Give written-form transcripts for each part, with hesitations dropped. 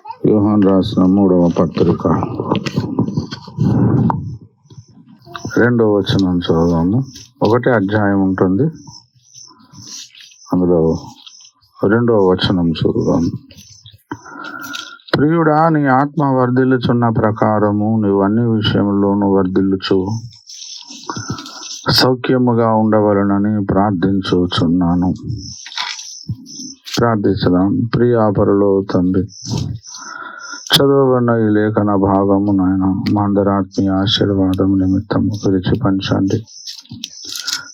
యోహాను రాసిన 3వ పత్రిక 2వ వచనం చదువుదాము. ఒకటే అధ్యాయం ఉంటుంది, అందులో 2వ వచనం చదువుదాము. ప్రియుడా, నీ ఆత్మ వర్ధిల్లుచున్న ప్రకారము నీవు అన్ని విషయంలోనూ వర్ధిల్లుచు సౌఖ్యముగా ఉండవలనని ప్రార్థించుచున్నాను. ప్రార్థించదాం. ప్రియా పరలోక తండ్రి, చదవబడిన ఈ లేఖన భాగము నాయన మా అందరి ఆత్మీయ ఆశీర్వాదం నిమిత్తము పిలిచి పంచండి.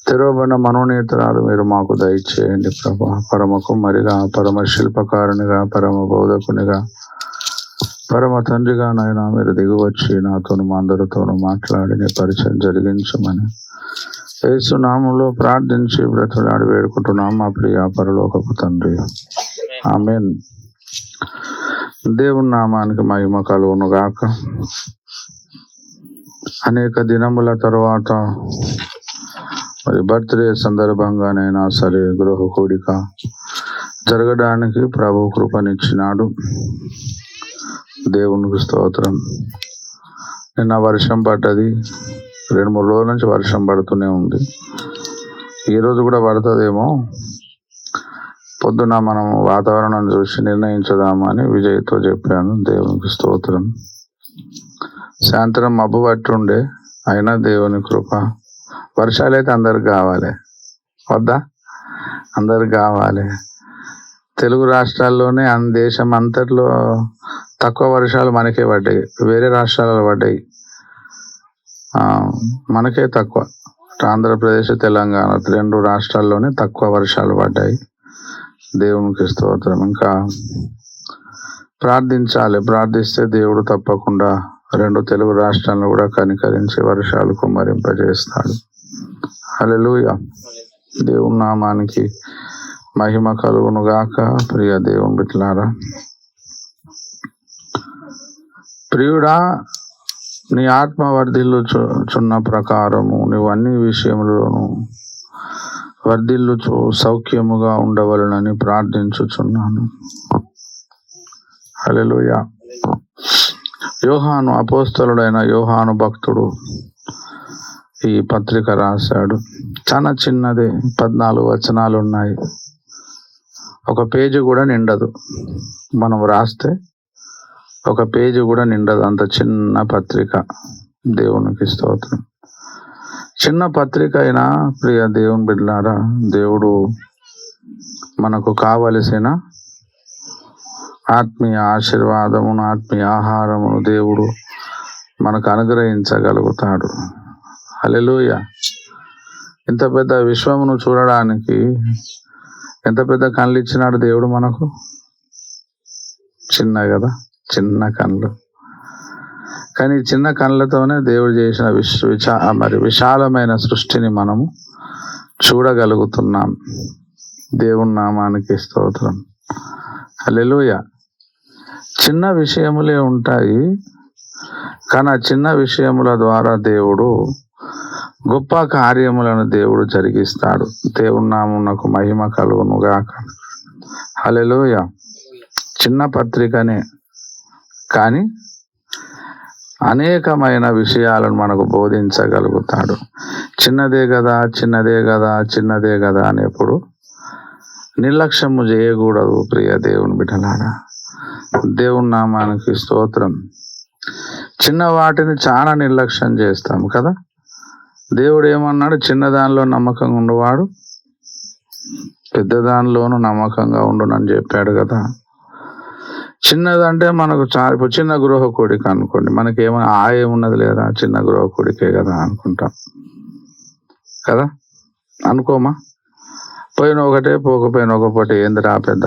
తెరవబడిన మనోనేతరాలు మీరు మాకు దయచేయండి ప్రభా. పరమ కుమ్మరిగా, పరమ శిల్పకారునిగా, పరమ బోధకునిగా, పరమ తండ్రిగా నాయన మీరు దిగువచ్చి నాతోను మా అందరితోనూ మాట్లాడి నీ పరిచయం జరిగించమని యేసు నామములో ప్రార్థించి బ్రతులాడి వేడుకుంటున్నాం మా ప్రియ పరలోకపు తండ్రి. ఆమేన్. దేవుని నామానికి మహిమ కలుగును గాక. అనేక దినముల తర్వాత మరి బర్త్డే సందర్భంగానైనా సరే గృహ కూడిక జరగడానికి ప్రభు కృపనిచ్చినాడు. దేవునికి స్తోత్రం. నిన్న వర్షం పడ్డది, 2-3 రోజుల నుంచి వర్షం పడుతూనే ఉంది. ఈరోజు కూడా పడుతుందేమో. పొద్దున మనం వాతావరణం చూసి నిర్ణయించుదామని విజయ్తో చెప్పాను. దేవునికి స్తోత్రం. సాయంత్రం మబ్బు పట్టి ఉండే, అయినా దేవుని కృప. వర్షాలైతే అందరికి కావాలి వద్దా? అందరికి కావాలి. తెలుగు రాష్ట్రాల్లోనే దేశం అంతట్లో తక్కువ వర్షాలు మనకే పడ్డాయి, వేరే రాష్ట్రాలలో పడ్డాయి. మనకే తక్కువ. ఆంధ్రప్రదేశ్, తెలంగాణ 2 రాష్ట్రాల్లోనే తక్కువ వర్షాలు పడ్డాయి. దేవునికి స్తోత్రం. ఇంకా ప్రార్థించాలి. ప్రార్థిస్తే దేవుడు తప్పకుండా 2 తెలుగు రాష్ట్రాలను కూడా కనికరించి వర్షాలు కుమ్మరింపజేస్తాడు. హల్లెలూయా. దేవుని నామానికి మహిమ కలుగును గాక. ప్రియ దేవుని బిడ్డలారా, ప్రియుడా, నీ ఆత్మ వర్ధిల్లుచున్న ప్రకారము నీవు అన్ని విషయములను వర్ధిల్లుచు సౌఖ్యముగా ఉండవలనని ప్రార్థించుచున్నాను. హల్లెలూయా. యోహాను, అపోస్తలుడైన యోహాను భక్తుడు ఈ పత్రిక రాశాడు. చాలా చిన్నదే, 14 వచనాలు ఉన్నాయి. ఒక పేజీ కూడా నిండదు. మనం రాస్తే ఒక పేజీ కూడా నిండదు, అంత చిన్న పత్రిక. దేవునికి స్తోత్రం. చిన్న పత్రిక అయినా ప్రియ దేవుని బిడ్డలారా, దేవుడు మనకు కావలసిన ఆత్మీయ ఆశీర్వాదమును, ఆత్మీయ ఆహారమును దేవుడు మనకు అనుగ్రహించగలుగుతాడు. హల్లెలూయా. ఇంత పెద్ద విశ్వమును చూడడానికి ఎంత పెద్ద కళ్ళు ఇచ్చినాడు దేవుడు మనకు. చిన్న కదా, చిన్న కళ్ళు. కానీ చిన్న కళ్ళతోనే దేవుడు చేసిన విశాలమైన సృష్టిని మనము చూడగలుగుతున్నాం. దేవుని నామానికి స్తోత్రం. హల్లెలూయా. చిన్న విషయములే ఉంటాయి, కానీ ఆ చిన్న విషయముల ద్వారా దేవుడు గొప్ప కార్యములను దేవుడు జరిగిస్తాడు. దేవుని నామమునకు మహిమ కలుగును గాక. హల్లెలూయా. చిన్న పత్రికనే, కానీ అనేకమైన విషయాలను మనకు బోధించగలుగుతాడు. చిన్నదే కదా, చిన్నదే కదా, చిన్నదే కదా అని ఎప్పుడు నిర్లక్ష్యము చేయకూడదు. ప్రియ దేవుని బిడ్డలారా, దేవుని నామానికి స్తోత్రం. చిన్న వాటిని చాలా నిర్లక్ష్యం చేస్తాం కదా. దేవుడు ఏమన్నాడు? చిన్నదానిలో నమ్మకంగా ఉండేవాడు పెద్ద దానిలోనూ నమ్మకంగా ఉండునని చెప్పాడు కదా. చిన్నదంటే మనకు చాలా, ఇప్పుడు చిన్న గృహ కోడిక అనుకోండి, మనకేమైనా ఏమున్నది లేదా, చిన్న గృహ కోడికే కదా అనుకుంటాం కదా. అనుకోమా? పోయిన ఒకటే, పోకపోయిన ఒకటి, ఏందిరా పెద్ద,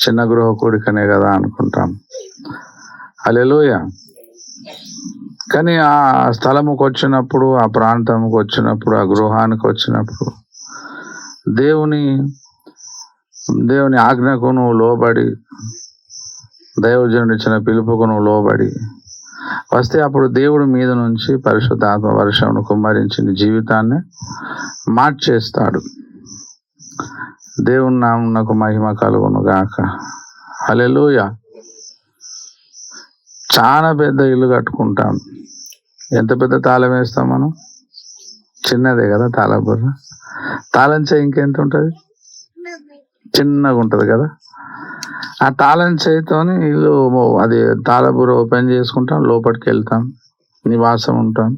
చిన్న గృహ కోడికనే కదా అనుకుంటాం. హల్లెలూయా. కానీ ఆ స్థలముకు వచ్చినప్పుడు, ఆ ప్రాంతంకి వచ్చినప్పుడు, ఆ గృహానికి వచ్చినప్పుడు దేవుని ఆజ్ఞకు నువ్వు లోబడి, దైవజనుడు ఇచ్చిన పిలుపుకు నువ్వు లోబడి వస్తే అప్పుడు దేవుడి మీద నుంచి పరిశుద్ధాత్మ వర్షమును కుమ్మరించి నీ జీవితాన్ని మార్చేస్తాడు. దేవుని నామమునకు మహిమ కలుగును గాక. హల్లెలూయా. చాలా పెద్ద ఇల్లు కట్టుకుంటాం. ఎంత పెద్ద తాళం వేస్తాం మనం? చిన్నదే కదా తాళబుర్ర. తాళం చేయి ఇంకెంత ఉంటుంది? చిన్నగా ఉంటుంది కదా. ఆ తాళం చేయితోని ఇల్లు అది తాళబుర్ర ఓపెన్ చేసుకుంటాం, లోపలికి వెళ్తాం, నివాసం ఉంటాం.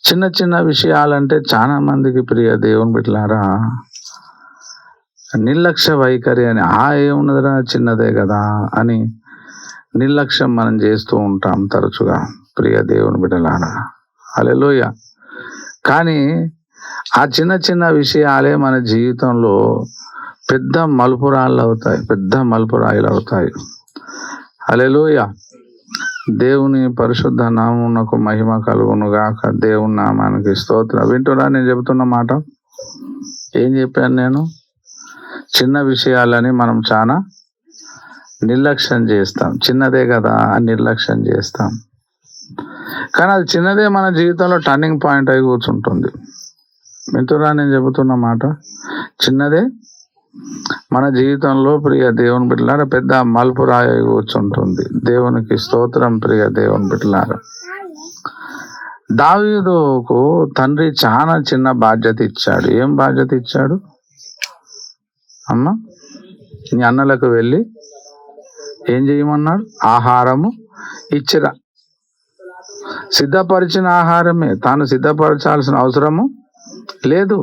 చిన్న చిన్న విషయాలంటే చాలా మందికి ప్రియ దేవుని బిడ్డలారా నిర్లక్ష్య వైఖరి అని, ఏమున్నదిరా చిన్నదే కదా అని నిర్లక్ష్యం మనం చేస్తూ ఉంటాం తరచుగా ప్రియ దేవుని బిడ్డలారా. హల్లెలూయా. కానీ ఆ చిన్న చిన్న విషయాలే మన జీవితంలో పెద్ద మలుపురాళ్ళు అవుతాయి, పెద్ద మలుపురాయిలు అవుతాయి. హల్లెలూయా. దేవుని పరిశుద్ధ నామమునకు మహిమ కలుగును గాక. దేవుని నామానికి స్తోత్రం. వింటున్నా నేను చెబుతున్న మాట? ఏం చెప్పాను నేను? చిన్న విషయాలని మనం చాలా నిర్లక్ష్యం చేస్తాం. చిన్నదే కదా అని నిర్లక్ష్యం చేస్తాం. కానీ అది చిన్నదే మన జీవితంలో టర్నింగ్ పాయింట్ అయి కూర్చుంటుంది. వింటున్నా నేను చెబుతున్న మాట? చిన్నదే మన జీవితంలో ప్రియ దేవుని బిడ్డలారా పెద్ద మలుపు రాయి కూర్చుంటుంది. దేవునికి స్తోత్రం. ప్రియ దేవుని బిడ్డలారా, దావీదుకు తండ్రి చాలా చిన్న బాధ్యత ఇచ్చాడు. ఏం బాధ్యత ఇచ్చాడు? అమ్మ, నీ అన్నలకు వెళ్ళి ఏం చేయమన్నాడు? ఆహారము ఇచ్చిరా. సిద్ధపరిచిన ఆహారమే. తాను సిద్ధపరచాల్సిన అవసరము లేదు.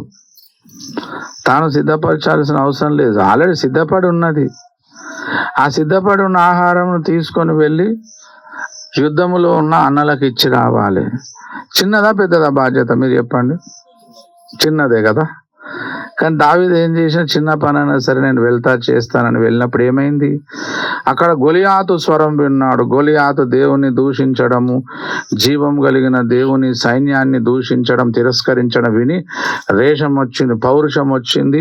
ఆల్రెడీ సిద్ధపడి ఉన్నది. ఆ సిద్ధపడి ఉన్న ఆహారం తీసుకొని వెళ్ళి యుద్ధములో ఉన్న అన్నలకు ఇచ్చి రావాలి. చిన్నదా పెద్దదా బాధ్యత? మీరు చెప్పండి. చిన్నదే కదా. కానీ దావీదు ఏం చేసిన? చిన్న పని అయినా సరే నేను వెళ్తా చేస్తానని వెళ్ళినప్పుడు ఏమైంది? అక్కడ గొలియాతు స్వరం విన్నాడు. గొలియాతు దేవుని దూషించడము, జీవం కలిగిన దేవుని సైన్యాన్ని దూషించడం, తిరస్కరించడం విని రేషం వచ్చింది, పౌరుషం వచ్చింది.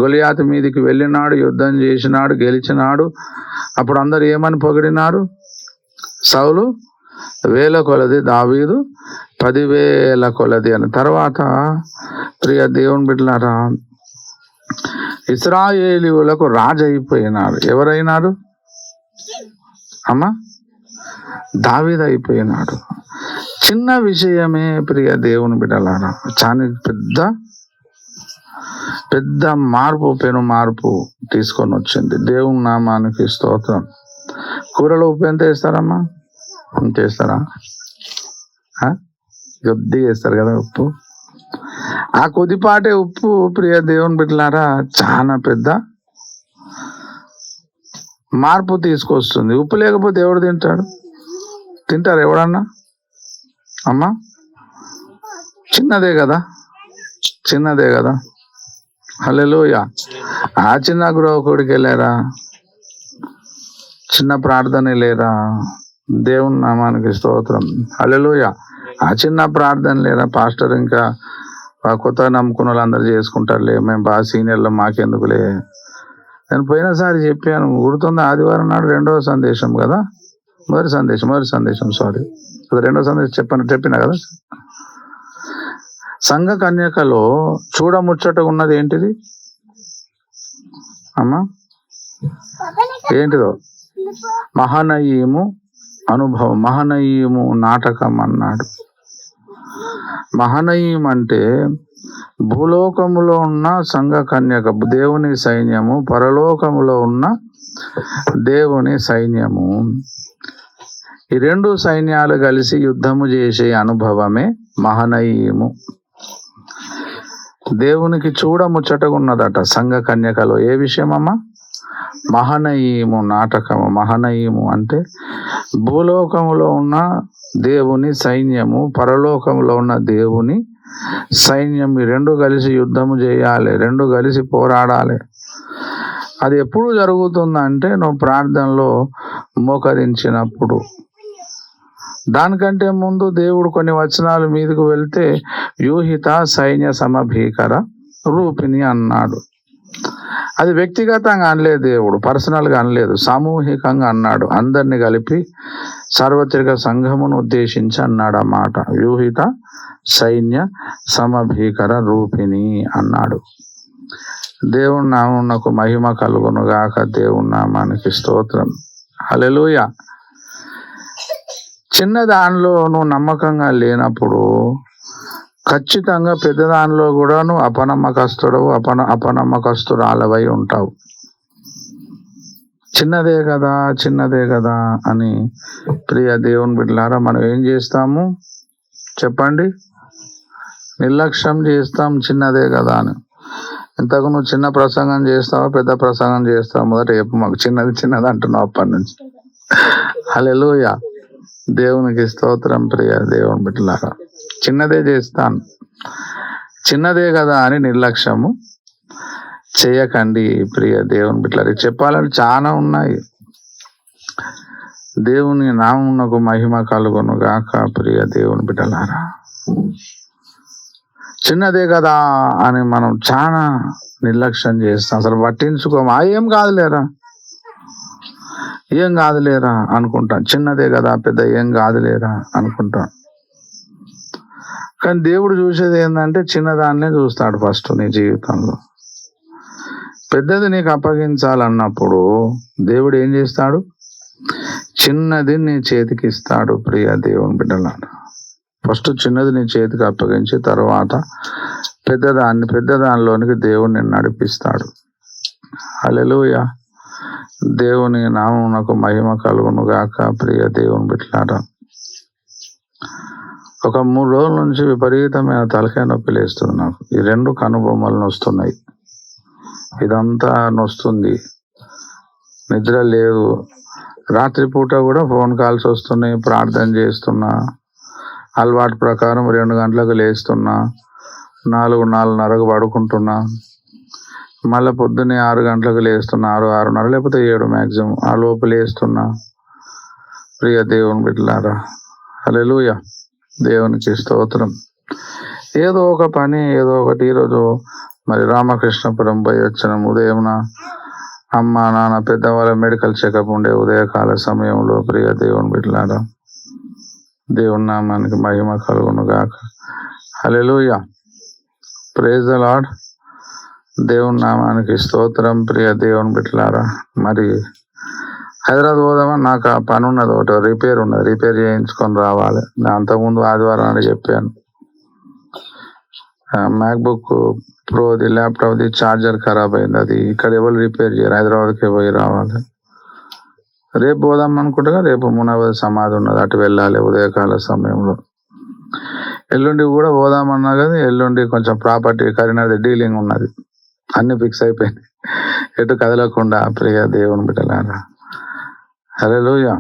గొలియాతు మీదికి వెళ్ళినాడు, యుద్ధం చేసినాడు, గెలిచినాడు. అప్పుడు అందరు ఏమని పొగిడినారు? సౌలు 1000 కొలది, దావీదు 10,000 కొలది అని. తర్వాత ప్రియ దేవుని బిడ్డలారా ఇశ్రాయేలీయులకు రాజు అయిపోయినాడు. ఎవరైనారు అమ్మా? దావీదు అయిపోయినాడు. చిన్న విషయమే ప్రియ దేవుని బిడ్డలారా చాలా పెద్ద మార్పు, పెను మార్పు తీసుకొని వచ్చింది. దేవుని నామానికి స్తోత్రం. కూరలో ఉప్పు ఎంత వేస్తారమ్మా? ఎంత వేస్తారా? కొద్దిగా వేస్తారు కదా ఉప్పు. ఆ కొద్దిపాటే ఉప్పు ప్రియ దేవుని బిడ్డలారా చాలా పెద్ద మార్పు తీసుకొస్తుంది. ఉప్పు లేకపోతే ఎవడు తింటాడు? తింటారు ఎవడన్నా? అమ్మా, చిన్నదే కదా. హల్లెలూయా. ఆ చిన్న గృహకుడికి వెళ్ళారా? చిన్న ప్రార్థన లేరా? దేవుని నామానికి స్తోత్రం. హల్లెలూయా. ఆ చిన్న ప్రార్థన లేరా? పాస్టర్ ఇంకా కొత్త నమ్ముకున్న వాళ్ళు అందరూ చేసుకుంటారులే, మేము బాగా సీనియర్లు, మాకెందుకులే. నేను పోయినసారి చెప్పాను, గుర్తుంది? ఆదివారం నాడు 2వ సందేశం కదా, మొదటి సందేశం సారీ, అది 2వ సందేశం చెప్పినా కదా. సంఘ కన్యకలో చూడముచ్చట ఉన్నది ఏంటిది అమ్మా? ఏంటిదో? మహనయీము అనుభవం, మహనయీము నాటకం అన్నాడు. మహనయీం అంటే భూలోకములో ఉన్న సంఘ కన్యక, దేవుని సైన్యము, పరలోకములో ఉన్న దేవుని సైన్యము. ఈ 2 సైన్యాలు కలిసి యుద్ధము చేసే అనుభవమే మహనయీము. దేవునికి చూడముచ్చటగా ఉన్నదట సంఘ కన్యకలో. ఏ విషయమమ్మా? మహనయీము నాటకము. మహనయీము అంటే భూలోకములో ఉన్న దేవుని సైన్యము, పరలోకంలో ఉన్న దేవుని సైన్యం. ఈ 2 కలిసి యుద్ధము చేయాలి, 2 కలిసి పోరాడాలి. అది ఎప్పుడు జరుగుతుందంటే నువ్వు ప్రార్థనలో మోకరించినప్పుడు. దానికంటే ముందు దేవుడు కొన్ని వచనాలు మీదకు వెళ్తే వ్యూహిత సైన్య సమభీకర రూపిణి అన్నాడు. అది వ్యక్తిగతంగా అనలేదు, దేవుడు పర్సనల్గా అనలేదు, సామూహికంగా అన్నాడు. అందరిని కలిపి సార్వత్రిక సంఘమును ఉద్దేశించి అన్నాడు ఆ మాట. వ్యూహిత సైన్య సమభీకర రూపిణి అన్నాడు. దేవుని నామమునకు మహిమ కలుగును గాక. దేవుని నామానికి స్తోత్రం. హల్లెలూయా. చిన్న దానిలో నువ్వు నమ్మకంగా లేనప్పుడు ఖచ్చితంగా పెద్ద దానిలో కూడా నువ్వు అపనమ్మకస్తురాలవై ఉంటావు. చిన్నదే కదా అని ప్రియ దేవుని బిడ్డలారా మనం ఏం చేస్తాము చెప్పండి? నిర్లక్ష్యం చేస్తాం చిన్నదే కదా అని. ఇంతకు నువ్వు చిన్న ప్రసంగం చేస్తావా పెద్ద ప్రసంగం చేస్తావు? మొదట చెప్పు మాకు. చిన్నది అంటున్నావు అప్పటి నుంచి. హల్లెలూయా, దేవునికి స్తోత్రం. ప్రియ దేవుని బిడ్డలారా చిన్నదే చేస్తాను, చిన్నదే కదా అని నిర్లక్ష్యము చేయకండి. ప్రియ దేవుని బిడ్డలారా చెప్పాలని చాలా ఉన్నాయి. దేవుని నామమునకు మహిమ కలుగును గాక. ప్రియ దేవుని బిడ్డలారా చిన్నదే కదా అని మనం చాలా నిర్లక్ష్యం చేస్తాం, అసలు పట్టించుకోము. ఏం కాదులేరా అనుకుంటాం. చిన్నదే కదా పెద్ద ఏం కాదులేరా అనుకుంటాం. కానీ దేవుడు చూసేది ఏంటంటే చిన్నదాన్నే చూస్తాడు ఫస్ట్ నీ జీవితంలో. పెద్దది నీకు అప్పగించాలన్నప్పుడు దేవుడు ఏం చేస్తాడు? చిన్నది నీ చేతికి ఇస్తాడు. ప్రియ దేవుని బిడ్డలారా ఫస్ట్ చిన్నది నీ చేతికి అప్పగించి తర్వాత పెద్దదానిలోనికి దేవుడు నిన్ను నడిపిస్తాడు. హల్లెలూయా, దేవుని నామమునకు మహిమ కలుగును గాక. ప్రియ దేవుని బిడ్డలారా ఒక 3 రోజుల నుంచి విపరీతమైన తలకాయ నొప్పి లేస్తుంది నాకు. ఈ 2 కనుబొమ్మలు నొస్తున్నాయి, ఇదంతా నొస్తుంది, నిద్ర లేదు. రాత్రిపూట కూడా ఫోన్ కాల్స్ వస్తున్నాయి, ప్రార్థన చేస్తున్నా, అలవాటు ప్రకారం 2 గంటలకు లేస్తున్నా, 4:30కు పడుకుంటున్నా, మళ్ళీ పొద్దున్నే 6 గంటలకు లేస్తున్నా, 6:30 లేకపోతే 7 మ్యాక్సిమం, ఆ లోపు లేస్తున్నా. ప్రియ దేవుని బిడ్డలారా హల్లెలూయా, దేవునికి స్తోత్రం. ఏదో ఒక పని ఏదో ఒకటి. ఈరోజు మరి రామకృష్ణపురం పోయి వచ్చిన ఉదయం అమ్మ నాన్న పెద్దవాళ్ళ మెడికల్ చెకప్ ఉండే ఉదయకాల సమయంలో. ప్రియ దేవుని బిడ్డలారా దేవుని నామానికి మహిమ కలుగును గాక. హల్లెలూయా, ప్రైజ్ ద లార్డ్. దేవుని నామానికి స్తోత్రం. ప్రియ దేవుని బిడ్డలారా మరి హైదరాబాద్ పోదామా? నాకు ఆ పని ఉన్నది, ఒకటి రిపేర్ ఉన్నది, రిపేర్ చేయించుకొని రావాలి. అంతకుముందు ఆదివారం అని చెప్పాను. మ్యాక్బుక్ ప్రోది ల్యాప్టాప్ది ఛార్జర్ ఖరాబ్ అయింది, అది ఇక్కడ ఎవరు రిపేర్ చేయరు, హైదరాబాద్కి పోయి రావాలి. రేపు పోదాం అనుకుంటా, రేపు మునాబాద్ సమాధి ఉన్నది, అటు వెళ్ళాలి ఉదయకాల సమయంలో. ఎల్లుండి కూడా పోదామన్నా కానీ ఎల్లుండి కొంచెం ప్రాపర్టీ కరీనాది డీలింగ్ ఉన్నది, అన్ని ఫిక్స్ అయిపోయింది, ఎటు కదలకుండా. ప్రియ దేవుని బిడ్డలారా హల్లెలూయా,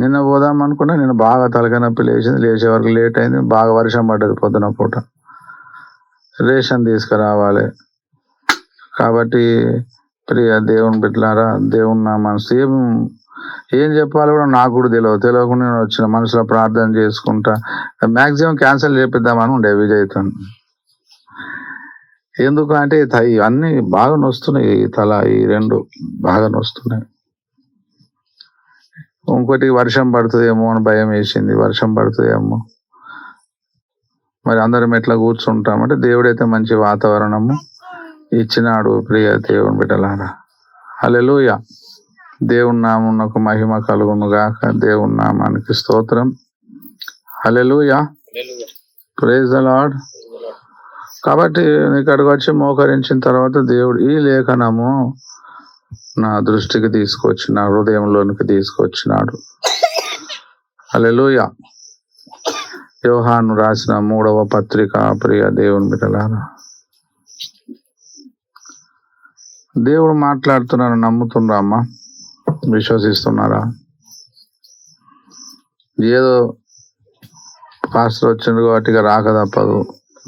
నిన్న పోదాం అనుకున్నా, నిన్న బాగా తలకాయ నొప్పి లేచింది, లేచే వరకు లేట్ అయింది, బాగా వర్షం పడ్డది పొద్దున పూట. రేషన్ తీసుకురావాలి కాబట్టి ప్రియ దేవుని బిడ్డలారా దేవుని నా మనసు ఏం చెప్పాలో కూడా నాకు కూడా తెలియకుండా నేను వచ్చిన మనసులో ప్రార్థన చేసుకుంటా. మ్యాక్సిమం క్యాన్సిల్ చేపిద్దామని ఉండే విజయ్తో. ఎందుకు అంటే అన్నీ బాగా నొస్తున్నాయి, ఈ తల ఈ 2 బాగా నొస్తున్నాయి. ఇంకోటి వర్షం పడుతుందేమో అని భయం వేసింది, వర్షం పడుతుందేమో. మరి అందరం ఎట్లా కూర్చుంటామంటే దేవుడైతే మంచి వాతావరణము ఇచ్చినాడు. ప్రియ దేవుని బిడ్డలారా హల్లెలూయా, దేవుని నామమునకు మహిమ కలుగును గాక. దేవుని నామానికి స్తోత్రం. హల్లెలూయా, ప్రైజ్ ద లార్డ్. కాబట్టి ఇక్కడికి వచ్చి మోకరించిన తర్వాత దేవుడు ఈ లేఖనము నా దృష్టికి తీసుకొచ్చి నా హృదయంలోనికి తీసుకొచ్చినాడు. హల్లెలూయా, యోహాను రాసిన 3వ పత్రిక. ప్రియ దేవుని బిడ్డలారా దేవుడు మాట్లాడుతున్నాను, నమ్ముతున్నారా అమ్మా? విశ్వసిస్తున్నారా? ఏదో పాస్టర్ వచ్చిండు కాబట్టి రాక తప్పదు,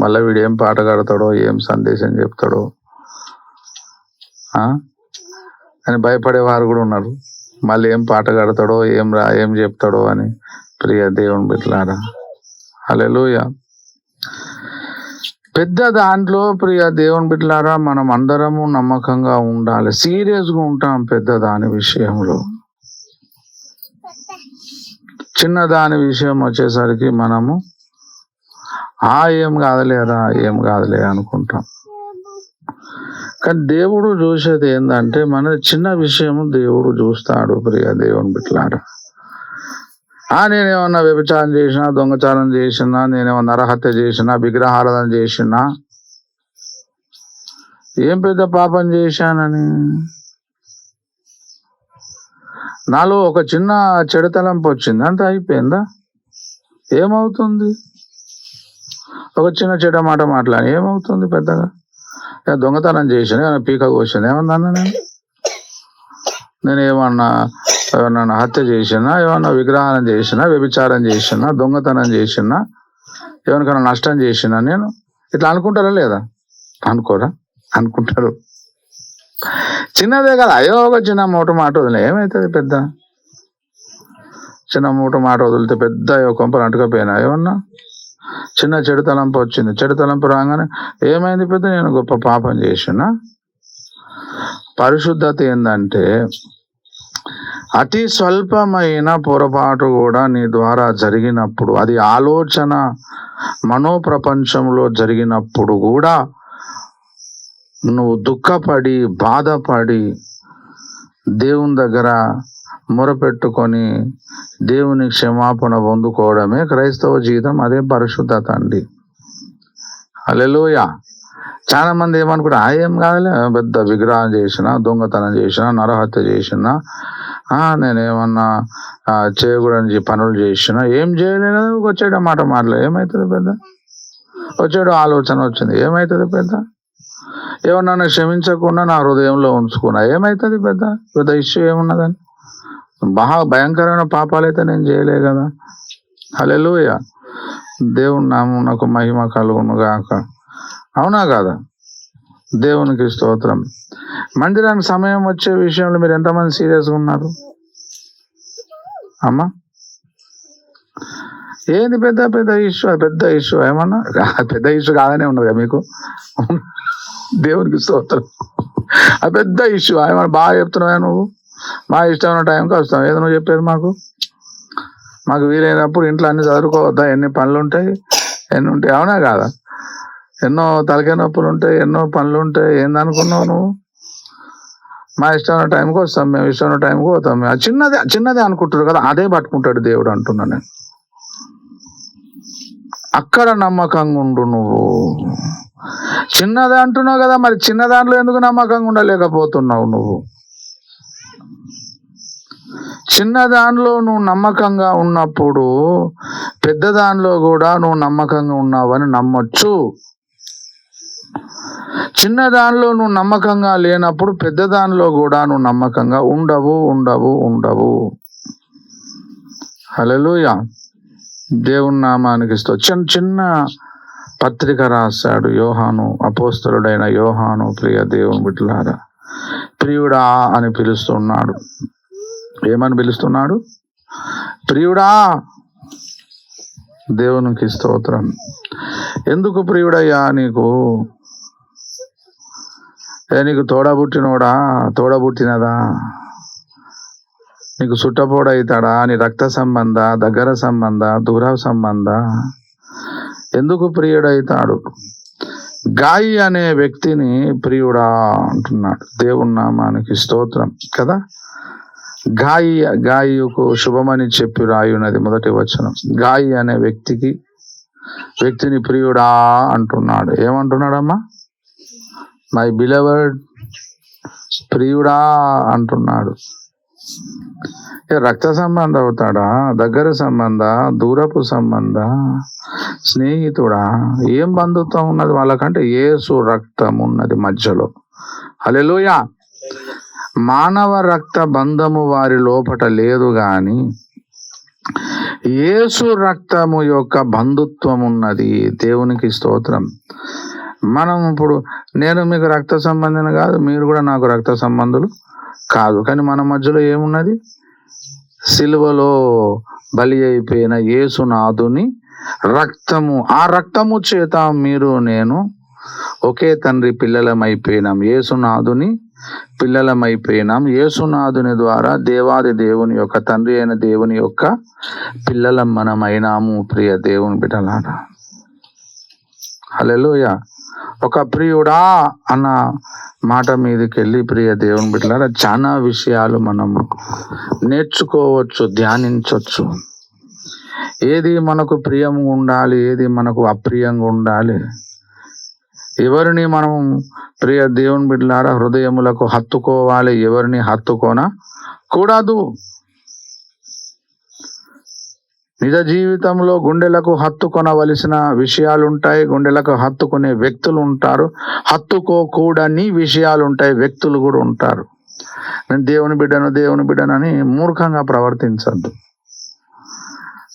మళ్ళీ వీడు ఏం పాట కడతాడో ఏం సందేశం చెప్తాడో అని భయపడేవారు కూడా ఉన్నారు. మళ్ళీ ఏం పాట కడతాడో ఏం చెప్తాడో అని. ప్రియ దేవుని బిడ్డలారా హల్లెలూయా, పెద్ద దాంట్లో ప్రియ దేవుని బిడ్డలారా మనం అందరము నమ్మకంగా ఉండాలి, సీరియస్గా ఉంటాం పెద్ద దాని విషయంలో. చిన్న దాని విషయం వచ్చేసరికి మనము ఏం కాదులే అనుకుంటాం. కానీ దేవుడు చూసేది ఏంటంటే మన చిన్న విషయము దేవుడు చూస్తాడు. ప్రియ దేవుని బిడ్డలారా నేనేమన్నా వ్యభిచారం చేసినా, దొంగచారం చేసినా, నేనేమన్నా నరహత్య చేసినా, విగ్రహారాధన చేసినా, ఏం పెద్ద పాపం చేశానని నాలో ఒక చిన్న చెడు తలంపు వచ్చింది, అంత అయిపోయిందా? ఏమవుతుంది? ఒక చిన్న చెడ్డ మాట మాట్లాడి ఏమవుతుంది పెద్దగా? దొంగతనం చేసిన, ఏమన్నా పీక కోసిన, ఏమన్నా నేను ఏమన్నా హత్య చేసినా, ఏమన్నా విగ్రహాలను చేసినా, వ్యభిచారం చేసినా, దొంగతనం చేసినా, ఎవరికైనా నష్టం చేసినా నేను ఇట్లా అనుకుంటారా లేదా? అనుకోరా? అనుకుంటారు. చిన్నదే కదా, అయ్యో ఒక చిన్న మూట మాట వదిలే ఏమవుతుంది? పెద్ద చిన్న మూట మాట వదిలితే పెద్ద కొంపలు అంటుకపోయినా ఏమన్నా చిన్న చెడు తలంపు వచ్చింది, చెడు తలంపు రాగానే ఏమైంది పెద్ద? నేను గొప్ప పాపం చేసినా? పరిశుద్ధత ఏందంటే అతి స్వల్పమైన పొరపాటు కూడా నీ ద్వారా జరిగినప్పుడు, అది ఆలోచన మనోప్రపంచంలో జరిగినప్పుడు కూడా నువ్వు దుఃఖపడి బాధపడి దేవుని దగ్గర మొరపెట్టుకొని దేవుని క్షమాపణ పొందుకోవడమే క్రైస్తవ జీవితం. అదే పరిశుద్ధత అండి. హల్లెలూయా. చాలా మంది ఏమనుకుంటారు, ఏం కాదులే, పెద్ద విగ్రహం చేసినా, దొంగతనం చేసినా, నరహత్య చేసినా, నేనేమన్నా చేయకూడని పనులు చేసినా, ఏం చేయలేదు, వచ్చేట మాట మాటలు ఏమవుతుంది పెద్ద? వచ్చేడు ఆలోచన వచ్చింది, ఏమవుతుంది పెద్ద? ఏమన్నా క్షమించకుండా నా హృదయంలో ఉంచుకున్నా, ఏమవుతుంది పెద్ద? పెద్ద ఇష్యూ ఏమున్నదని? భయంకరమైన పాపాలు అయితే నేను చేయలే కదా. హల్లెలూయా. దేవుని నామమునకు మహిమ కలుగును గాక. అవునా కాదా? దేవునికి స్తోత్రం. మందిరానికి సమయం వచ్చే విషయంలో మీరు ఎంతమంది సీరియస్గా ఉన్నారు అమ్మా? ఏంది పెద్ద పెద్ద ఇష్యూ? పెద్ద ఇష్యూ ఏమన్నా? పెద్ద ఇష్యూ కాదనే ఉన్నది కదా మీకు. దేవునికి స్తోత్రం. ఆ పెద్ద ఇష్యూ ఏమన్నా బాగా చెప్తున్నావా నువ్వు? బాగా ఇష్టమైన టైంకి వస్తావు. ఏదో నువ్వు చెప్పేది మాకు వీలైనప్పుడు ఇంట్లో అన్ని చదువుకోవద్దా? ఎన్ని పనులు ఉంటాయి, ఎన్ని ఉంటాయి, అవునా కాదా? ఎన్నో తలకాయ నొప్పులు ఉంటాయి, ఎన్నో పనులు ఉంటాయి. ఏందనుకున్నావు నువ్వు? మా ఇష్టమైన టైంకి వస్తాం, మేము ఇష్టమైన టైంకి పోతాం. మేము చిన్నదే అనుకుంటారు కదా, అదే పట్టుకుంటాడు దేవుడు అంటున్నా నేను. అక్కడ నమ్మకంగా ఉండు. నువ్వు చిన్నదే అంటున్నావు కదా, మరి చిన్న దాంట్లో ఎందుకు నమ్మకంగా ఉండలేకపోతున్నావు? నువ్వు చిన్న దానిలో నువ్వు నమ్మకంగా ఉన్నప్పుడు పెద్ద దానిలో కూడా నువ్వు నమ్మకంగా ఉన్నావని నమ్మొచ్చు. చిన్న దానిలో నువ్వు నమ్మకంగా లేనప్పుడు పెద్ద దానిలో కూడా నువ్వు నమ్మకంగా ఉండవు. హల్లెలూయా. దేవుని నామానికి చిన్న పత్రిక రాశాడు యోహాను, అపోస్తలుడైన యోహాను. ప్రియ దేవుని బిడ్డలారా, ప్రియుడా అని పిలుస్తున్నాడు. ఏమని పిలుస్తున్నాడు? ప్రియుడా. దేవునికి స్తోత్రం. ఎందుకు ప్రియుడయ్యా నీకు? నీకు తోడబుట్టినదా? నీకు సుట్టపోడవుతాడా? నీ రక్త సంబంధ, దగ్గర సంబంధ, దూర సంబంధ? ఎందుకు ప్రియుడవుతాడు? గాయి అనే వ్యక్తిని ప్రియుడా అంటున్నాడు. దేవుని నామానికి స్తోత్రం కదా. గాయికు శుభమని చెప్పి రాయున్నది మొదటి వచనం. గాయి అనే వ్యక్తిని ప్రియుడా అంటున్నాడు. ఏమంటున్నాడమ్మా? మై బిలవర్డ్, ప్రియుడా అంటున్నాడు. రక్త సంబంధం అవుతాడా? దగ్గర సంబంధ, దూరపు సంబంధ, స్నేహితుడా? ఏం బంధుత్వం ఉన్నది వాళ్ళకంటే? యేసు రక్తం ఉన్నది మధ్యలో. హల్లెలూయా. మానవ రక్త బంధము వారి లోపట లేదు గాని యేసు రక్తము యొక్క బంధుత్వం ఉన్నది. దేవునికి స్తోత్రం. మనం ఇప్పుడు నేను మీకు రక్త సంబంధిని కాదు, మీరు కూడా నాకు రక్త సంబంధులు కాదు, కానీ మన మధ్యలో ఏమున్నది? సిలువలో బలి అయిపోయిన యేసునాథుని రక్తము. ఆ రక్తము చేత మీరు నేను ఒకే తండ్రి పిల్లలమైపోయినాం. యేసునాథుని పిల్లలమైపోయినాం. యేసునాథుని ద్వారా దేవాది దేవుని యొక్క తండ్రి అయిన దేవుని యొక్క పిల్లలం మనమైనాము. ప్రియ దేవుని బిడ్డలారా, హల్లెలూయా. ఒక ప్రియుడా అన్న మాట మీదకి వెళ్ళి ప్రియ దేవుని బిడ్డలారా చాలా విషయాలు మనం నేర్చుకోవచ్చు, ధ్యానించవచ్చు. ఏది మనకు ప్రియంగా ఉండాలి, ఏది మనకు అప్రియంగా ఉండాలి, ఎవరిని మనం ప్రియ దేవుని బిడ్డలారా హృదయములకు హత్తుకోవాలి, ఎవరిని హత్తుకోనకూడదు. నిజ జీవితంలో గుండెలకు హత్తుకొనవలసిన విషయాలు ఉంటాయి, గుండెలకు హత్తుకునే వ్యక్తులు ఉంటారు, హత్తుకోకూడని విషయాలు ఉంటాయి, వ్యక్తులు కూడా ఉంటారు. నేను దేవుని బిడ్డనని మూర్ఖంగా ప్రవర్తించద్దు.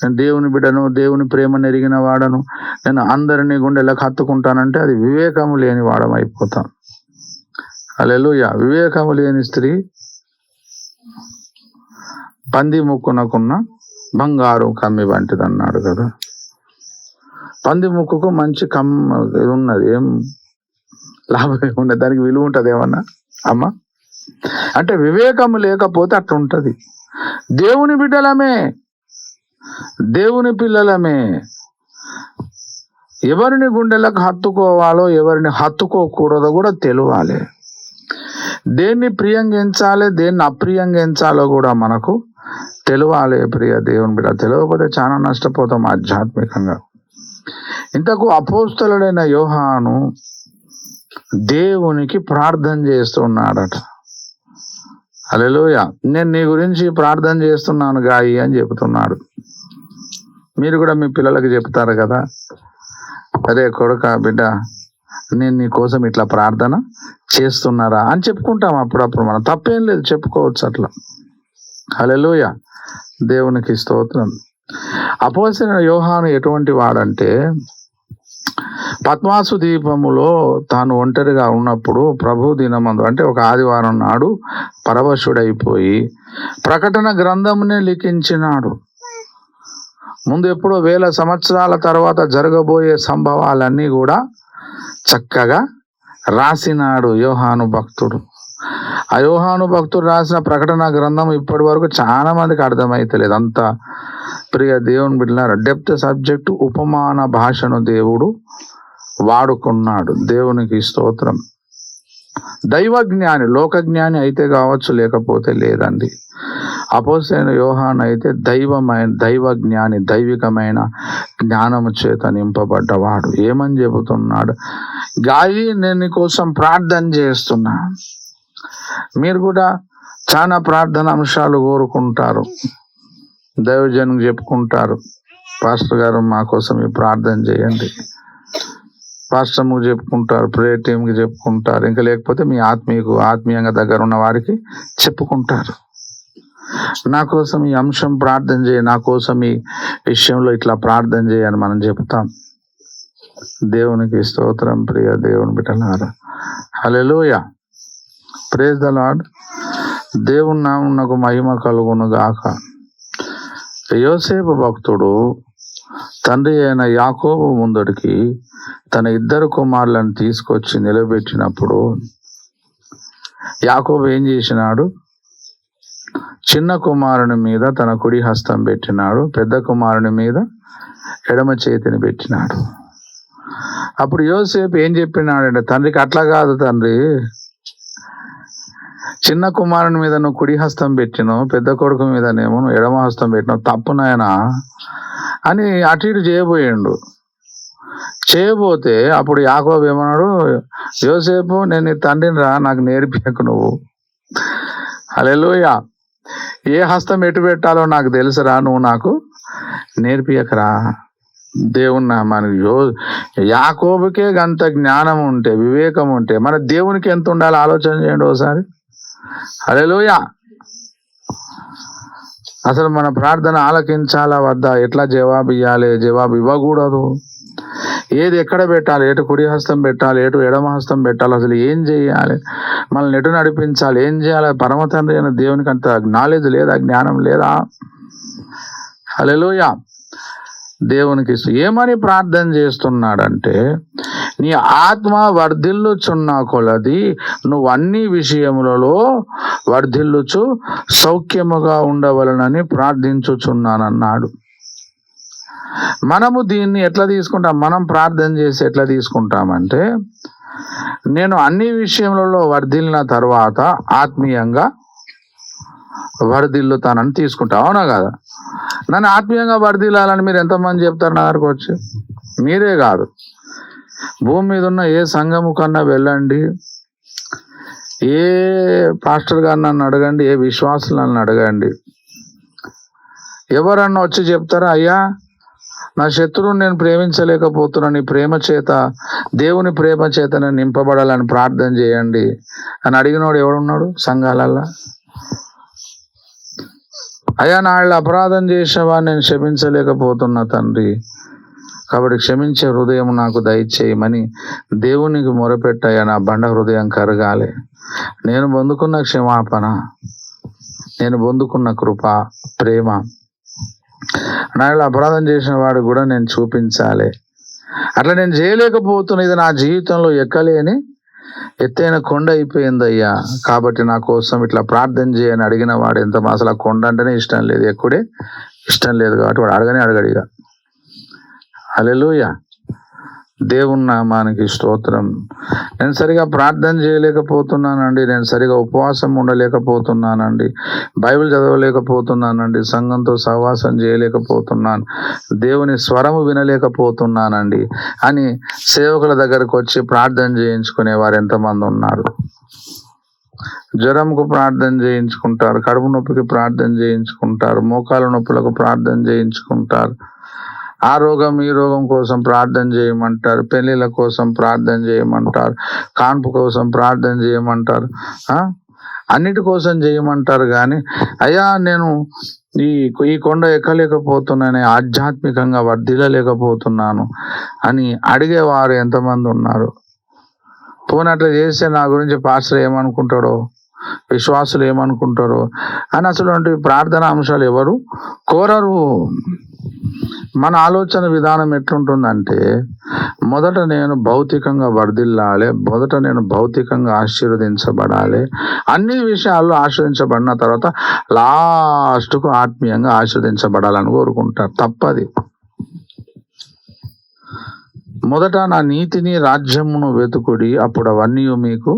నేను దేవుని బిడ్డను, దేవుని ప్రేమను ఎరిగిన వాడను, నేను అందరినీ గుండెలకు హత్తుకుంటానంటే అది వివేకము లేని వాడమైపోతాను. హల్లెలూయా. వివేకము లేని స్త్రీ పంది ముక్కునకున్న బంగారు కమ్మి వంటిది అన్నాడు కదా. పంది ముక్కుకు మంచి ఇది ఉన్నది, ఏం లాభం ఏమున్నది, దానికి విలువ ఉంటుంది ఏమన్నా అమ్మ? అంటే వివేకము లేకపోతే అట్లా ఉంటుంది. దేవుని బిడ్డలమే, దేవుని పిల్లలమే, ఎవరిని గుండెలకు హత్తుకోవాలో ఎవరిని హత్తుకోకూడదో కూడా తెలియాలి. దేన్ని ప్రియంగా ఎంచాలి, దేన్ని అప్రియంగా ఎంచాలో కూడా మనకు తెలియాలి. ప్రియ దేవుని బిడ్డ, తెలియకపోతే చాలా నష్టపోతాం ఆధ్యాత్మికంగా. ఇంతకు అపోస్తలుడైన యోహాను దేవునికి ప్రార్థన చేస్తున్నాడట. హల్లెలూయా. నేను నీ గురించి ప్రార్థన చేస్తున్నాను గాయి అని చెబుతున్నాడు. మీరు కూడా మీ పిల్లలకి చెప్తారు కదా, అరే కొడుక బిడ్డ నేను నీ కోసం ఇట్లా ప్రార్థన చేస్తున్నారా అని చెప్పుకుంటాం అప్పుడప్పుడు. మనం తప్పేం లేదు, చెప్పుకోవచ్చు అట్లా. హల్లెలూయా. దేవునికి స్తోత్రం. అపోస్తలుడైన యోహాను ఎటువంటి వాడంటే, పద్మాసు దీపములో తాను ఒంటరిగా ఉన్నప్పుడు ప్రభు దినమందు అంటే ఒక ఆదివారం నాడు పరవశుడైపోయి ప్రకటన గ్రంథమునే లిఖించినాడు. ముందు ఎప్పుడో 1000 సంవత్సరాల తర్వాత జరగబోయే సంభవాలన్నీ కూడా చక్కగా రాసినాడు యోహాను భక్తుడు. ఆ యోహాను భక్తుడు రాసిన ప్రకటన గ్రంథం ఇప్పటి వరకు చాలా మందికి అర్థమైతలేదు. అంత ప్రియ దేవుని బిడ్డలారా, డెప్త్ సబ్జెక్టు, ఉపమాన భాషను దేవుడు వాడుకున్నాడు. దేవునికి స్తోత్రం. దైవజ్ఞాని, లోకజ్ఞాని అయితే కావచ్చు, లేకపోతే లేదండి. అపోస్తలుడైన యోహాను అయితే దైవజ్ఞాని, దైవికమైన జ్ఞానము చేత నింపబడ్డవాడు. ఏమని చెబుతున్నాడు? గాయి నేను నీ కోసం ప్రార్థన చేస్తున్నా. మీరు కూడా చాలా ప్రార్థన అంశాలు కోరుకుంటారు, దైవజనునికి చెప్పుకుంటారు, పాస్టర్ గారు మా కోసం ఈ ప్రార్థన చేయండి, పాస్టర్కి చెప్పుకుంటారు, ప్రేయర్ టీంకి చెప్పుకుంటారు, ఇంకా లేకపోతే మీ ఆత్మీయంగా దగ్గర ఉన్న వారికి చెప్పుకుంటారు. నా కోసం ఈ అంశం ప్రార్థన చేయ, నా కోసం ఈ విషయంలో ఇట్లా ప్రార్థన చేయని మనం చెప్తాం. దేవునికి స్తోత్రం. ప్రియ దేవుని బిడ్డలారా, హల్లెలూయా, ప్రైజ్ ద లార్డ్. దేవుని నామమునకు మహిమ కలుగును గాక. యోసేపు భక్తుడు తండ్రి అయిన యాకోబు ముందడికి తన 2 కుమారులను తీసుకొచ్చి నిలబెట్టినప్పుడు యాకోబు ఏం చేసినాడు? చిన్న కుమారుని మీద తన కుడి హస్తం పెట్టినాడు, పెద్ద కుమారుని మీద ఎడమ చేతిని పెట్టినాడు. అప్పుడు యోసేపు ఏం చెప్పినాడంటే, తండ్రికి అట్లా కాదు తండ్రి, చిన్న కుమారుని మీద నువ్వు కుడి హస్తం పెట్టినావు, పెద్ద కొడుకు మీదనేమో నువ్వు ఎడమ హస్తం పెట్టినావు, తప్పు నాయనా అని అటు ఇటు చేయబోతే అప్పుడు యాకోబు ఏమన్నాడు? యోసేపు, నేను నీ తండ్రిని రా, నాకు నేర్పియకు నువ్వు. హల్లెలూయా. ఏ హస్తం ఎటు పెట్టాలో నాకు తెలుసురా, నువ్వు నాకు నేర్పియకరా. దేవుని మనకి యాకోబుకే అంత జ్ఞానం ఉంటే, వివేకం ఉంటే, మన దేవునికి ఎంత ఉండాలో ఆలోచన చేయండి ఒకసారి. హల్లెలూయా. అసలు మన ప్రార్థన ఆలకించాలా వద్దా, ఎట్లా జవాబు ఇవ్వాలి, జవాబు ఇవ్వకూడదు, ఏది ఎక్కడ పెట్టాలి, ఎటు కుడి హస్తం పెట్టాలి, ఎటు ఎడమ హస్తం పెట్టాలి, అసలు ఏం చేయాలి, మనల్ని ఎటు నడిపించాలి, ఏం చేయాలి, పరమ తండ్రి అయిన దేవునికి అంత నాలెడ్జ్ లేదా, జ్ఞానం లేదా? హల్లెలూయా. దేవునికి ఏమని ప్రార్థన చేస్తున్నాడంటే, నీ ఆత్మ వర్ధిల్లుచున్న కొలది నువ్వు అన్ని విషయములలో వర్ధిల్లుచు సౌఖ్యముగా ఉండవలనని ప్రార్థించుచున్నానన్నాడు. మనము దీన్ని ఎట్లా తీసుకుంటాం? మనం ప్రార్థన చేసి ఎట్లా తీసుకుంటామంటే, నేను అన్ని విషయములలో వర్ధిల్లిన తర్వాత ఆత్మీయంగా వర్ధిల్లుతానని తీసుకుంటా. అవునా కదా? నన్ను ఆత్మీయంగా వర్ధిల్లాలని మీరు ఎంతమంది చెప్తారు నా దగ్గరకు వచ్చి? మీరే కాదు, భూమి మీద ఉన్న ఏ సంఘము కన్నా వెళ్ళండి, ఏ పాస్టర్ గారు నన్ను అడగండి, ఏ విశ్వాసులు నన్ను అడగండి, ఎవరన్నా వచ్చి చెప్తారా, అయ్యా నా శత్రువుని నేను ప్రేమించలేకపోతున్నాను, నీ ప్రేమ చేత, దేవుని ప్రేమ చేత నేను నింపబడాలని ప్రార్థన చేయండి అని అడిగినోడు ఎవడున్నాడు సంఘాలల్లా? అయ్యా నా వాళ్ళు అపరాధం చేసేవాడిని నేను క్షమించలేకపోతున్నా తండ్రి, కాబట్టి క్షమించే హృదయం నాకు దయచేయమని దేవునికి మొరపెట్టయ్యా, నా బండ హృదయం కరగాలి, నేను పొందుకున్న క్షమాపణ, నేను పొందుకున్న కృప, ప్రేమ నా వాళ్ళు అపరాధం చేసిన వాడు కూడా నేను చూపించాలి. అట్లా నేను చేయలేకపోతున్నా, ఇది నా జీవితంలో ఎక్కలేని ఎత్తైన కొండ అయిపోయిందయ్యా, కాబట్టి నా కోసం ఇట్లా ప్రార్థన చేయని అడిగిన వాడు ఎంత అసలు ఆ కొండ అంటేనే ఇష్టం లేదు, ఎక్కుడే ఇష్టం లేదు, కాబట్టి వాడు అడగడిగా. హల్లెలూయా, దేవుని నామానికి స్తోత్రం. నేను సరిగా ప్రార్థన చేయలేకపోతున్నానండి, నేను సరిగా ఉపవాసం ఉండలేకపోతున్నానండి, బైబిల్ చదవలేకపోతున్నానండి, సంఘంతో సహవాసం చేయలేకపోతున్నాను, దేవుని స్వరము వినలేకపోతున్నానండి అని సేవకుల దగ్గరకు వచ్చి ప్రార్థన చేయించుకునే వారు ఎంతమంది ఉన్నారు? జ్వరంకు ప్రార్థన చేయించుకుంటారు, కడుపు నొప్పికి ప్రార్థన చేయించుకుంటారు, మోకాల నొప్పులకు ప్రార్థన చేయించుకుంటారు, ఆ రోగం ఈ రోగం కోసం ప్రార్థన చేయమంటారు, పెళ్లిళ్ళ కోసం ప్రార్థన చేయమంటారు, కాన్పు కోసం ప్రార్థన చేయమంటారు, అన్నిటి కోసం చేయమంటారు. కానీ అయ్యా నేను ఈ కొండ ఎక్కలేకపోతున్నాను, ఆధ్యాత్మికంగా వర్ధిల్లలేకపోతున్నాను అని అడిగేవారు ఎంతమంది ఉన్నారు? పోనీ అట్లా చేస్తే నా గురించి పాస్టర్ ఏమనుకుంటాడో, విశ్వాసులు ఏమనుకుంటారో అని అసలు ప్రార్థన అంశాలు ఎవరు కోరరు. మన ఆలోచన విధానం ఎట్లుంటుందంటే, మొదట నేను భౌతికంగా వర్ధిల్లాలి, మొదట నేను భౌతికంగా ఆశీర్వదించబడాలి, అన్ని విషయాల్లో ఆశీర్వదించబడిన తర్వాత లాస్ట్కు ఆత్మీయంగా ఆశీర్వదించబడాలని కోరుకుంటారు. తప్పది. మొదట నా నీతిని రాజ్యమును వెతుకుడి, అప్పుడు అవన్నీ మీకు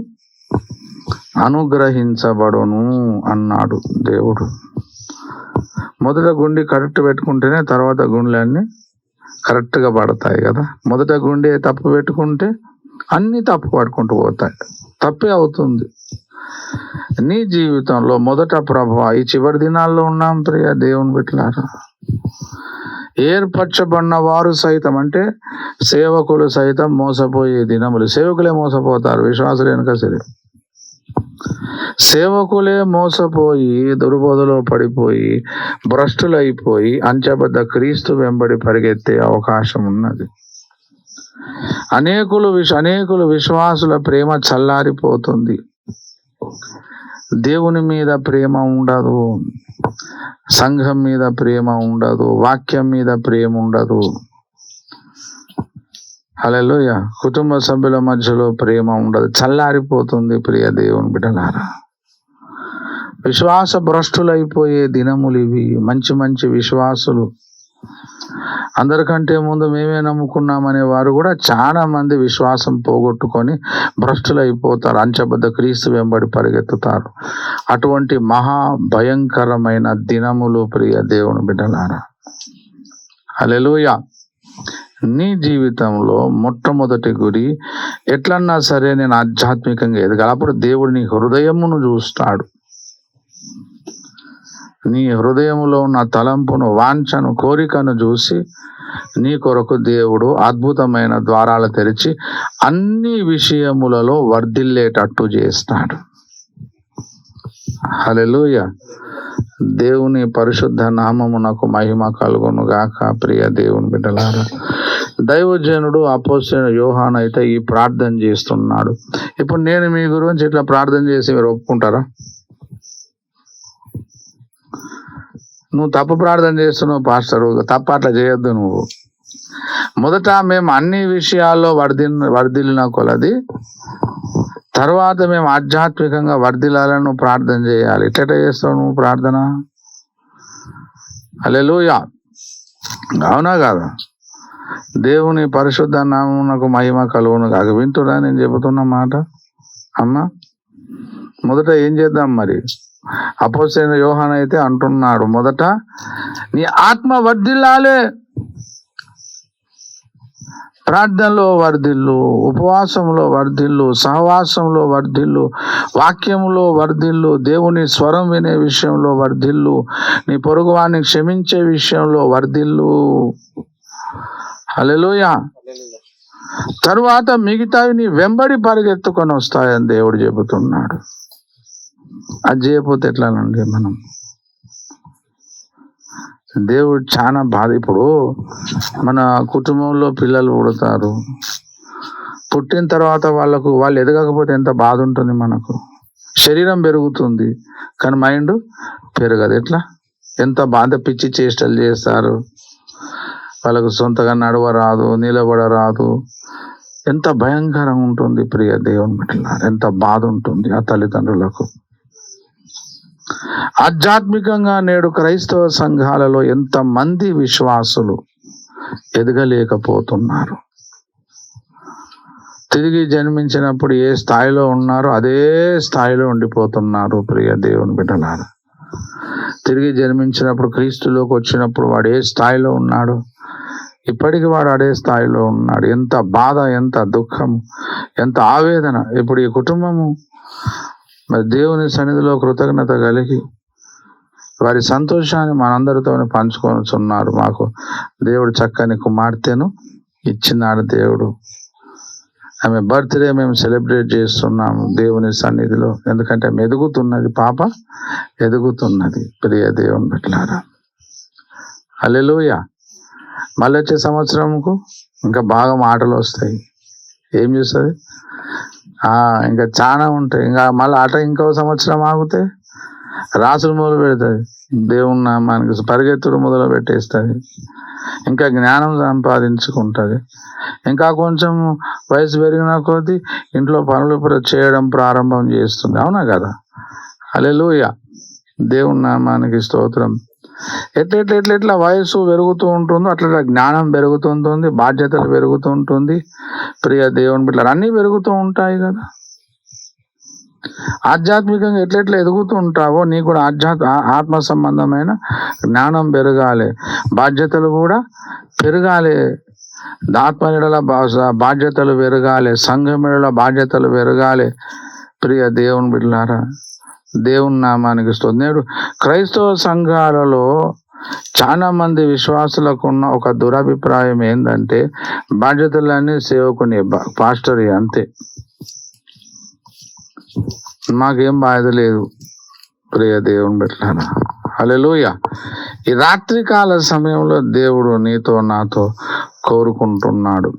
అనుగ్రహించబడును అన్నాడు దేవుడు. మొదట గుండి కరెక్ట్ పెట్టుకుంటేనే తర్వాత గుండెలన్నీ కరెక్ట్గా పడతాయి కదా. మొదట గుండె తప్పు పెట్టుకుంటే అన్నీ తప్పు పడుకుంటూ పోతాయి, తప్పే అవుతుంది. నీ జీవితంలో మొదట ప్రభువా, ఈ చివరి దినాల్లో ఉన్నాం ప్రియ దేవుని బిడ్డలారా, ఏర్పరచబడిన వారు సైతం, అంటే సేవకులు సైతం మోసపోయే దినములు. సేవకులే మోసపోతారు, విశ్వాసులు వెనుక సరే. సేవకులే మోసపోయి దుర్బోధలో పడిపోయి భ్రష్టులైపోయి అంచెబద్ద క్రీస్తు వెంబడి పరిగెత్తే అవకాశం ఉన్నది. అనేకులు విశ్వాసుల ప్రేమ చల్లారిపోతుంది, దేవుని మీద ప్రేమ ఉండదు, సంఘం మీద ప్రేమ ఉండదు, వాక్యం మీద ప్రేమ ఉండదు. హల్లెలూయా. కుటుంబ సభ్యుల మధ్యలో ప్రేమ ఉండదు, చల్లారిపోతుంది. ప్రియ దేవుని బిడ్డలారా, విశ్వాస భ్రష్టులైపోయే దినములు ఇవి. మంచి విశ్వాసులు, అందరికంటే ముందు మేమే నమ్ముకున్నామనే వారు కూడా చాలా మంది విశ్వాసం పోగొట్టుకొని భ్రష్టులైపోతారు, అంచెబద్ద క్రీస్తు వెంబడి పరిగెత్తుతారు. అటువంటి మహా భయంకరమైన దినములు ప్రియ దేవుని బిడ్డలారా. హల్లెలూయా. నీ జీవితంలో మొట్టమొదటి గురి ఎట్లన్నా సరే నేను ఆధ్యాత్మికంగా ఎదగాలి. అప్పుడు దేవుడు నీ హృదయమును చూస్తాడు, నీ హృదయములో ఉన్న తలంపును, వాంఛను, కోరికను చూసి నీ కొరకు దేవుడు అద్భుతమైన ద్వారాలు తెరిచి అన్ని విషయములలో వర్ధిల్లేటట్టు చేస్తాడు. హల్లెలూయా. దేవుని పరిశుద్ధ నామమునకు మహిమ కలుగును గాక. ప్రియ దేవుని బిడ్డలారా, దైవజనుడు అపోస్తలుడు యోహాను అయితే ఈ ప్రార్థన చేస్తున్నాడు. ఇప్పుడు నేను మీ గురించి ఇట్లా ప్రార్థన చేసి మీరు ఒప్పుకుంటారా? నువ్వు తప్పు ప్రార్థన చేస్తున్నావు పాస్టరు, తప్ప అట్లా చేయొద్దు. నువ్వు మొదట మేము అన్ని విషయాల్లో వర్ధిల్లిన కొలది తర్వాత మేము ఆధ్యాత్మికంగా వర్ధిల్లాలని నువ్వు ప్రార్థన చేయాలి. ఎట్లా చేస్తావు నువ్వు ప్రార్థన? హల్లెలూయా. అవునా కాదా? దేవుని పరిశుద్ధ నామమునకు మహిమ కలుగును కాక. వింటురా నేను చెబుతున్న మాట? అమ్మా, మొదట ఏం చేద్దాం మరి? అపోస్తలుడైన యోహాను అయితే అంటున్నాడు, మొదట నీ ఆత్మ వర్ధిల్లాలే, ప్రార్థనలో వర్ధిల్లు, ఉపవాసంలో వర్ధిల్లు, సహవాసంలో వర్ధిల్లు, వాక్యంలో వర్ధిల్లు, దేవుని స్వరం వినే విషయంలో వర్ధిల్లు, నీ పొరుగువాన్ని క్షమించే విషయంలో వర్ధిల్లు. హల్లెలూయా. తరువాత మిగతావి నీ వెంబడి పరిగెత్తుకొని వస్తాయని దేవుడు చెబుతున్నాడు. అది చేయకపోతే ఎట్లానండి మనం? దేవుడు చాలా బాధ. ఇప్పుడు మన కుటుంబంలో పిల్లలు పుడతారు, పుట్టిన తర్వాత వాళ్ళు ఎదగకపోతే ఎంత బాధ ఉంటుంది మనకు. శరీరం పెరుగుతుంది కానీ మైండ్ పెరగదు. ఎట్లా? ఎంత బాధ, పిచ్చి చేష్టలు చేస్తారు, వాళ్ళకు సొంతగా నడవరాదు, నిలబడరాదు. ఎంత భయంకరంగా ఉంటుంది ప్రియ దేవుని బిడ్డలారా, ఎంత బాధ ఉంటుంది ఆ తల్లిదండ్రులకు. ఆధ్యాత్మికంగా నేడు క్రైస్తవ సంఘాలలో ఎంతమంది విశ్వాసులు ఎదగలేకపోతున్నారు. తిరిగి జన్మించినప్పుడు ఏ స్థాయిలో ఉన్నారో అదే స్థాయిలో ఉండిపోతున్నారు ప్రియ దేవుని బిడ్డలారా. తిరిగి జన్మించినప్పుడు క్రీస్తులోకి వచ్చినప్పుడు వాడు ఏ స్థాయిలో ఉన్నాడు, ఇప్పటికి వాడు అదే స్థాయిలో ఉన్నాడు. ఎంత బాధ, ఎంత దుఃఖం, ఎంత ఆవేదన. ఇప్పుడు ఈ కుటుంబము మరి దేవుని సన్నిధిలో కృతజ్ఞత కలిగి వారి సంతోషాన్ని మనందరితో పంచుకొనుచున్నారు. మాకు దేవుడు చక్కని కుమార్తెను ఇచ్చినాడు దేవుడు. ఆమె బర్త్డే మేము సెలబ్రేట్ చేస్తున్నాము దేవుని సన్నిధిలో. ఎందుకంటే ఆమె ఎదుగుతున్నది, పాప ఎదుగుతున్నది ప్రియ దేవుని బిడ్డలారా. హల్లెలూయా. మళ్ళీ వచ్చే సంవత్సరంకు ఇంకా బాగా మాటలు వస్తాయి. ఏం చేస్తుంది? ఇంకా చాలా ఉంటాయి. ఇంకా మళ్ళీ ఇంకో సంవత్సరం ఆగితే రాసులు మొదలు పెడుతుంది, దేవుని నామానికి పరిగెత్తుడు మొదలు పెట్టేస్తుంది, ఇంకా జ్ఞానం సంపాదించుకుంటుంది. ఇంకా కొంచెం వయసు పెరిగిన కొద్దీ ఇంట్లో పనులు చేయడం ప్రారంభం చేస్తుంది. అవునా కదా? హల్లెలూయా. దేవుని నామానికి స్తోత్రం. ఎట్లా వయసు పెరుగుతూ ఉంటుందో అట్లా జ్ఞానం పెరుగుతుంటుంది, బాధ్యతలు పెరుగుతూ ఉంటుంది ప్రియ దేవుని బిడ్డలు. అన్నీ పెరుగుతూ ఉంటాయి కదా. ఆధ్యాత్మికంగా ఎట్లెట్లా ఎదుగుతూ ఉంటావో నీకు కూడా ఆత్మ సంబంధమైన జ్ఞానం పెరగాలి, బాధ్యతలు కూడా పెరగాలి. ఆత్మ ఎడల బాధ్యతలు పెరగాలి, సంఘం ఎడల బాధ్యతలు పెరగాలి ప్రియ దేవుని బిడ్డలారా. దేవుని నామానికి స్తోత్రం. నేడు క్రైస్తవ సంఘాలలో చాలా మంది విశ్వాసులకు ఉన్న ఒక దురభిప్రాయం ఏంటంటే బాధ్యతలన్నీ సేవకుని, పాస్టర్ అంతే, మాకేం బాధ్యత లేదు ప్రియ దేవుని బిడ్డలారా. హల్లెలూయా. ఈ రాత్రికాల సమయంలో దేవుడు నీతో నాతో కోరుకుంటున్నాడు,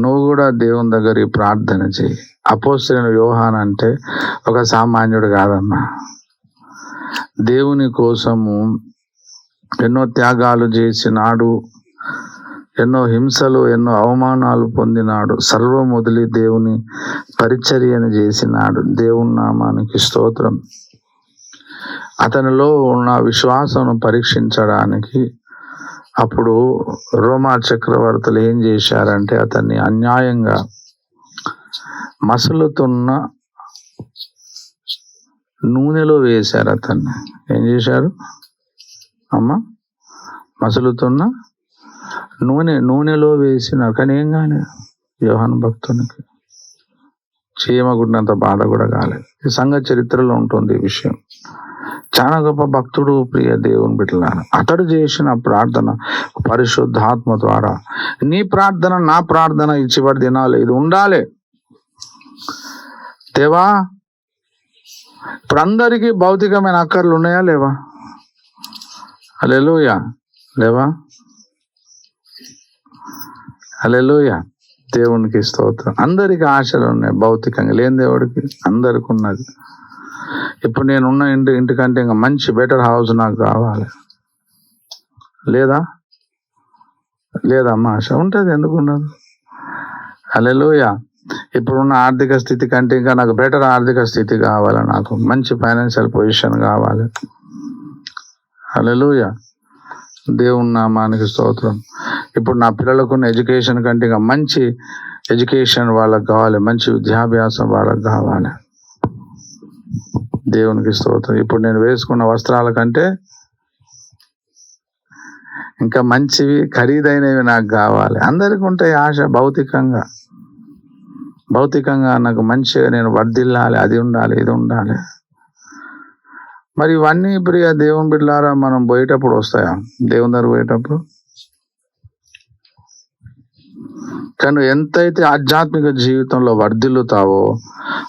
నువ్వు కూడా దేవుని దగ్గర ప్రార్థన చేయి. అపోస్తలుడైన యోహాను అంటే ఒక సామాన్యుడు కాదమ్మా. దేవుని కోసము ఎన్నో త్యాగాలు చేసినాడు, ఎన్నో హింసలు, ఎన్నో అవమానాలు పొందినాడు, సర్వం వదిలి దేవుని పరిచర్యను చేసినాడు. దేవుని నామానికి స్తోత్రం. అతనిలో ఉన్న విశ్వాసం పరీక్షించడానికి అప్పుడు రోమా చక్రవర్తులు ఏం చేశారంటే అతన్ని అన్యాయంగా మసులుతున్న నూనెలో వేశారు. అతన్ని ఏం చేశారు అమ్మ? మసులుతున్న నూనెలో వేసినారు. కానీ ఏం కాలేదు యోహాను భక్తునికి, చీమగుడినంత బాధ కూడా కాలేదు. ఈ సంఘ చరిత్రలో ఉంటుంది ఈ విషయం. చాలా గొప్ప భక్తుడు ప్రియ దేవుని బిడ్డలారా. అతడు చేసిన ప్రార్థన పరిశుద్ధాత్మ ద్వారా, నీ ప్రార్థన నా ప్రార్థన ఈ చివరి దినాలు ఇది ఉండాలి. దేవా, ఇప్పుడు అందరికీ భౌతికమైన అక్కర్లు ఉన్నాయా లేవా? హల్లెలూయా. లేవా? హల్లెలూయా. దేవునికి స్తోత్రం. అందరికి ఆశలు ఉన్నాయి భౌతికంగా, లేని దేవుడికి అందరికి ఉన్నది. ఇప్పుడు నేనున్న ఇంటికంటే ఇంకా మంచి బెటర్ హౌస్ నాకు కావాలి, లేదమ్మా ఆశ ఉంటుంది, ఎందుకు ఉండదు? హల్లెలూయా. ఇప్పుడున్న ఆర్థిక స్థితి కంటే ఇంకా నాకు బెటర్ ఆర్థిక స్థితి కావాలి, నాకు మంచి ఫైనాన్షియల్ పొజిషన్ కావాలి. హల్లెలూయా. దేవుని నామానికి స్తోత్రం. ఇప్పుడు నా పిల్లలకున్న ఎడ్యుకేషన్ కంటే ఇంకా మంచి ఎడ్యుకేషన్ వాళ్ళకి కావాలి, మంచి విద్యాభ్యాసం వాళ్ళకి కావాలి. దేవునికి స్తోత్రం. ఇప్పుడు నేను వేసుకున్న వస్త్రాల కంటే ఇంకా మంచివి ఖరీదైనవి నాకు కావాలి. అందరికీ ఉంటాయి ఆశ భౌతికంగా నాకు మంచిగా నేను వర్ధిల్లాలి, అది ఉండాలి, ఇది ఉండాలి. మరి ఇవన్నీ ప్రియ దేవుని బిడ్డలారా మనం పోయేటప్పుడు వస్తాయా? దేవుని దగ్గర పోయేటప్పుడు కానీ ఎంతైతే ఆధ్యాత్మిక జీవితంలో వర్ధిల్లుతావో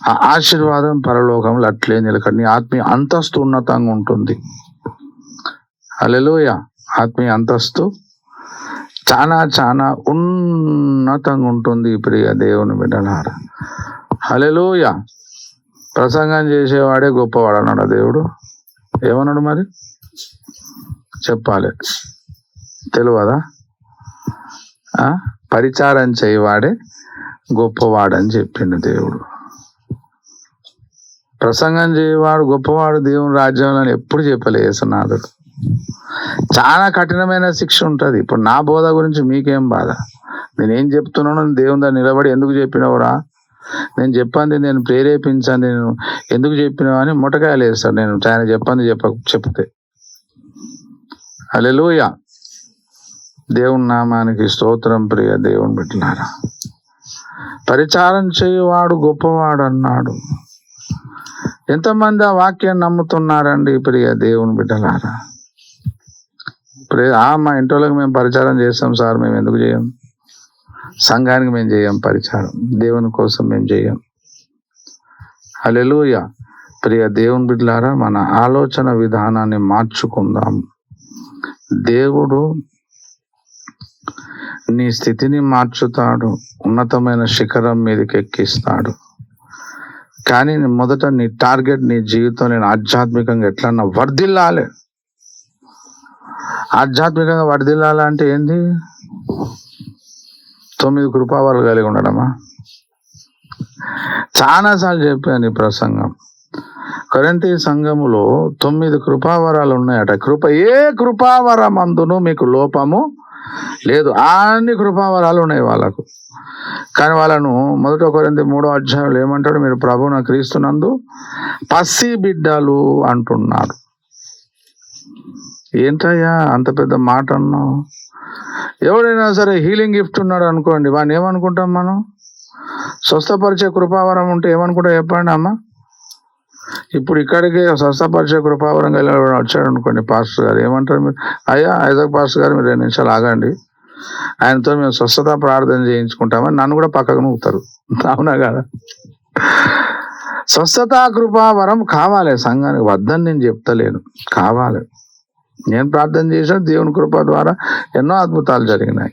ఆ ఆశీర్వాదం పరలోకంలో అట్లే నిలకడ. నీ ఆత్మీయ అంతస్తు ఉన్నతంగా ఉంటుంది. హల్లెలూయా. ఆత్మీయ అంతస్తు చాలా చాలా ఉన్నతంగా ఉంటుంది ప్రియ దేవుని బిడ్డలారా. హల్లెలూయా. ప్రసంగం చేసేవాడే గొప్పవాడు అన్నాడు దేవుడు. ఏమన్నాడు మరి? చెప్పాలి, తెలియదా? పరిచారం చేయవాడే గొప్పవాడని చెప్పిండు దేవుడు. ప్రసంగం చేయవాడు గొప్పవాడు దేవుని రాజ్యంలో ఎప్పుడు చెప్పలే యేసునాథుడు. చాలా కఠినమైన శిక్ష ఉంటుంది. ఇప్పుడు నా బోధ గురించి మీకేం బాధ? నేనేం చెప్తున్నాను దేవుని దగ్గర నిలబడి ఎందుకు చెప్పినవురా, నేను చెప్పండి, నేను ప్రేరేపించాను, నేను ఎందుకు చెప్పినావు అని మొటకాయలు వేస్తాను. నేను ఆయన చెప్పండి చెప్తే. హల్లెలూయా. దేవుని నామానికి స్తోత్రం. ప్రియ దేవుని బిడ్డలారా, పరిచారం చేయువాడు గొప్పవాడు అన్నాడు. ఎంతమంది ఆ వాక్యాన్ని నమ్ముతున్నారండి ప్రియ దేవుని బిడ్డలారా? మా ఇంట్లోకి మేము పరిచారం చేస్తాం సార్, మేము ఎందుకు చేయం? సంఘానికి మేము చేయం పరిచారం, దేవుని కోసం మేము చేయం. హల్లెలూయా. ప్రియ దేవుని బిడ్డలారా, మన ఆలోచన విధానాన్ని మార్చుకుందాం. దేవుడు నీ స్థితిని మార్చుతాడు, ఉన్నతమైన శిఖరం మీదకి ఎక్కిస్తాడు. కానీ మొదట నీ టార్గెట్, నీ జీవితం నేను ఆధ్యాత్మికంగా ఎట్లన్నా వర్ధిల్లాలి. ఆధ్యాత్మికంగా వర్ధిల్లాలంటే ఏంది? 9 కృపావరాలు కలిగి ఉండడమా? చాలాసార్లు చెప్పాను ఈ ప్రసంగం. కొరింథీ సంఘములో 9 కృపావరాలు ఉన్నాయట. ఏ కృపావరం అందును మీకు లోపము లేదు. అన్ని కృపావరాలు ఉన్నాయి వాళ్ళకు. కానీ వాళ్ళను 1 కొరింథీ 3వ అధ్యాయంలో ఏమంటాడు? మీరు ప్రభువున క్రీస్తునందు పసి బిడ్డలు అంటున్నారు. ఏంటయ్యా అంత పెద్ద మాట అన్నావు? ఎవడైనా సరే హీలింగ్ గిఫ్ట్ ఉన్నాడు అనుకోండి, వాడిని ఏమనుకుంటాం మనం? స్వస్థపరిచే కృపావరం ఉంటే ఏమనుకుంటా చెప్పండి అమ్మ? ఇప్పుడు ఇక్కడికి స్వస్థపరిచే కృపావరం వచ్చాడు అనుకోండి పాస్టర్ గారు, ఏమంటారు మీరు? అయ్యా ఐజాక్ పాస్టర్ గారు మీరు 2 నిమిషాలు ఆగండి, ఆయనతో మేము స్వస్థత ప్రార్థన చేయించుకుంటామని నన్ను కూడా పక్కకు నూగుతారు. అవునా కదా? స్వస్థత కృపావరం కావాలి సంఘానికి, వద్దని నేను చెప్తలేను, కావాలి. నేను ప్రార్థన చేసిన దేవుని కృప ద్వారా ఎన్నో అద్భుతాలు జరిగినాయి,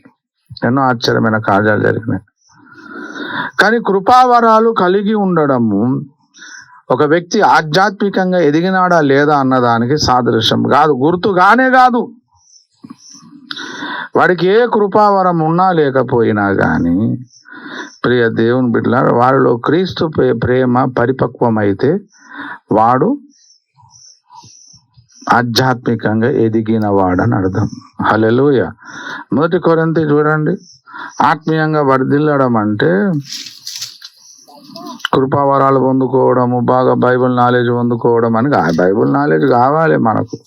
ఎన్నో ఆశ్చర్యమైన కార్యాలు జరిగినాయి. కానీ కృపావరాలు కలిగి ఉండడము ఒక వ్యక్తి ఆధ్యాత్మికంగా ఎదిగినాడా లేదా అన్నదానికి సాదృశ్యం కాదు, గుర్తుగానే కాదు. వాడికి ఏ కృపావరం ఉన్నా లేకపోయినా కానీ ప్రియ దేవుని బిడ్డలారా, వారిలో క్రీస్తు ప్రేమ పరిపక్వమైతే వాడు ఆధ్యాత్మికంగా ఎదిగిన వాడని అర్థం. హల్లెలూయా. 1 కొరింథీ చూడండి, ఆత్మీయంగా వర్ధిల్లడం అంటే కృపావరాలు పొందుకోవడము, బాగా బైబిల్ నాలెడ్జ్ పొందుకోవడం అని. బైబిల్ నాలెడ్జ్ కావాలి మనకు.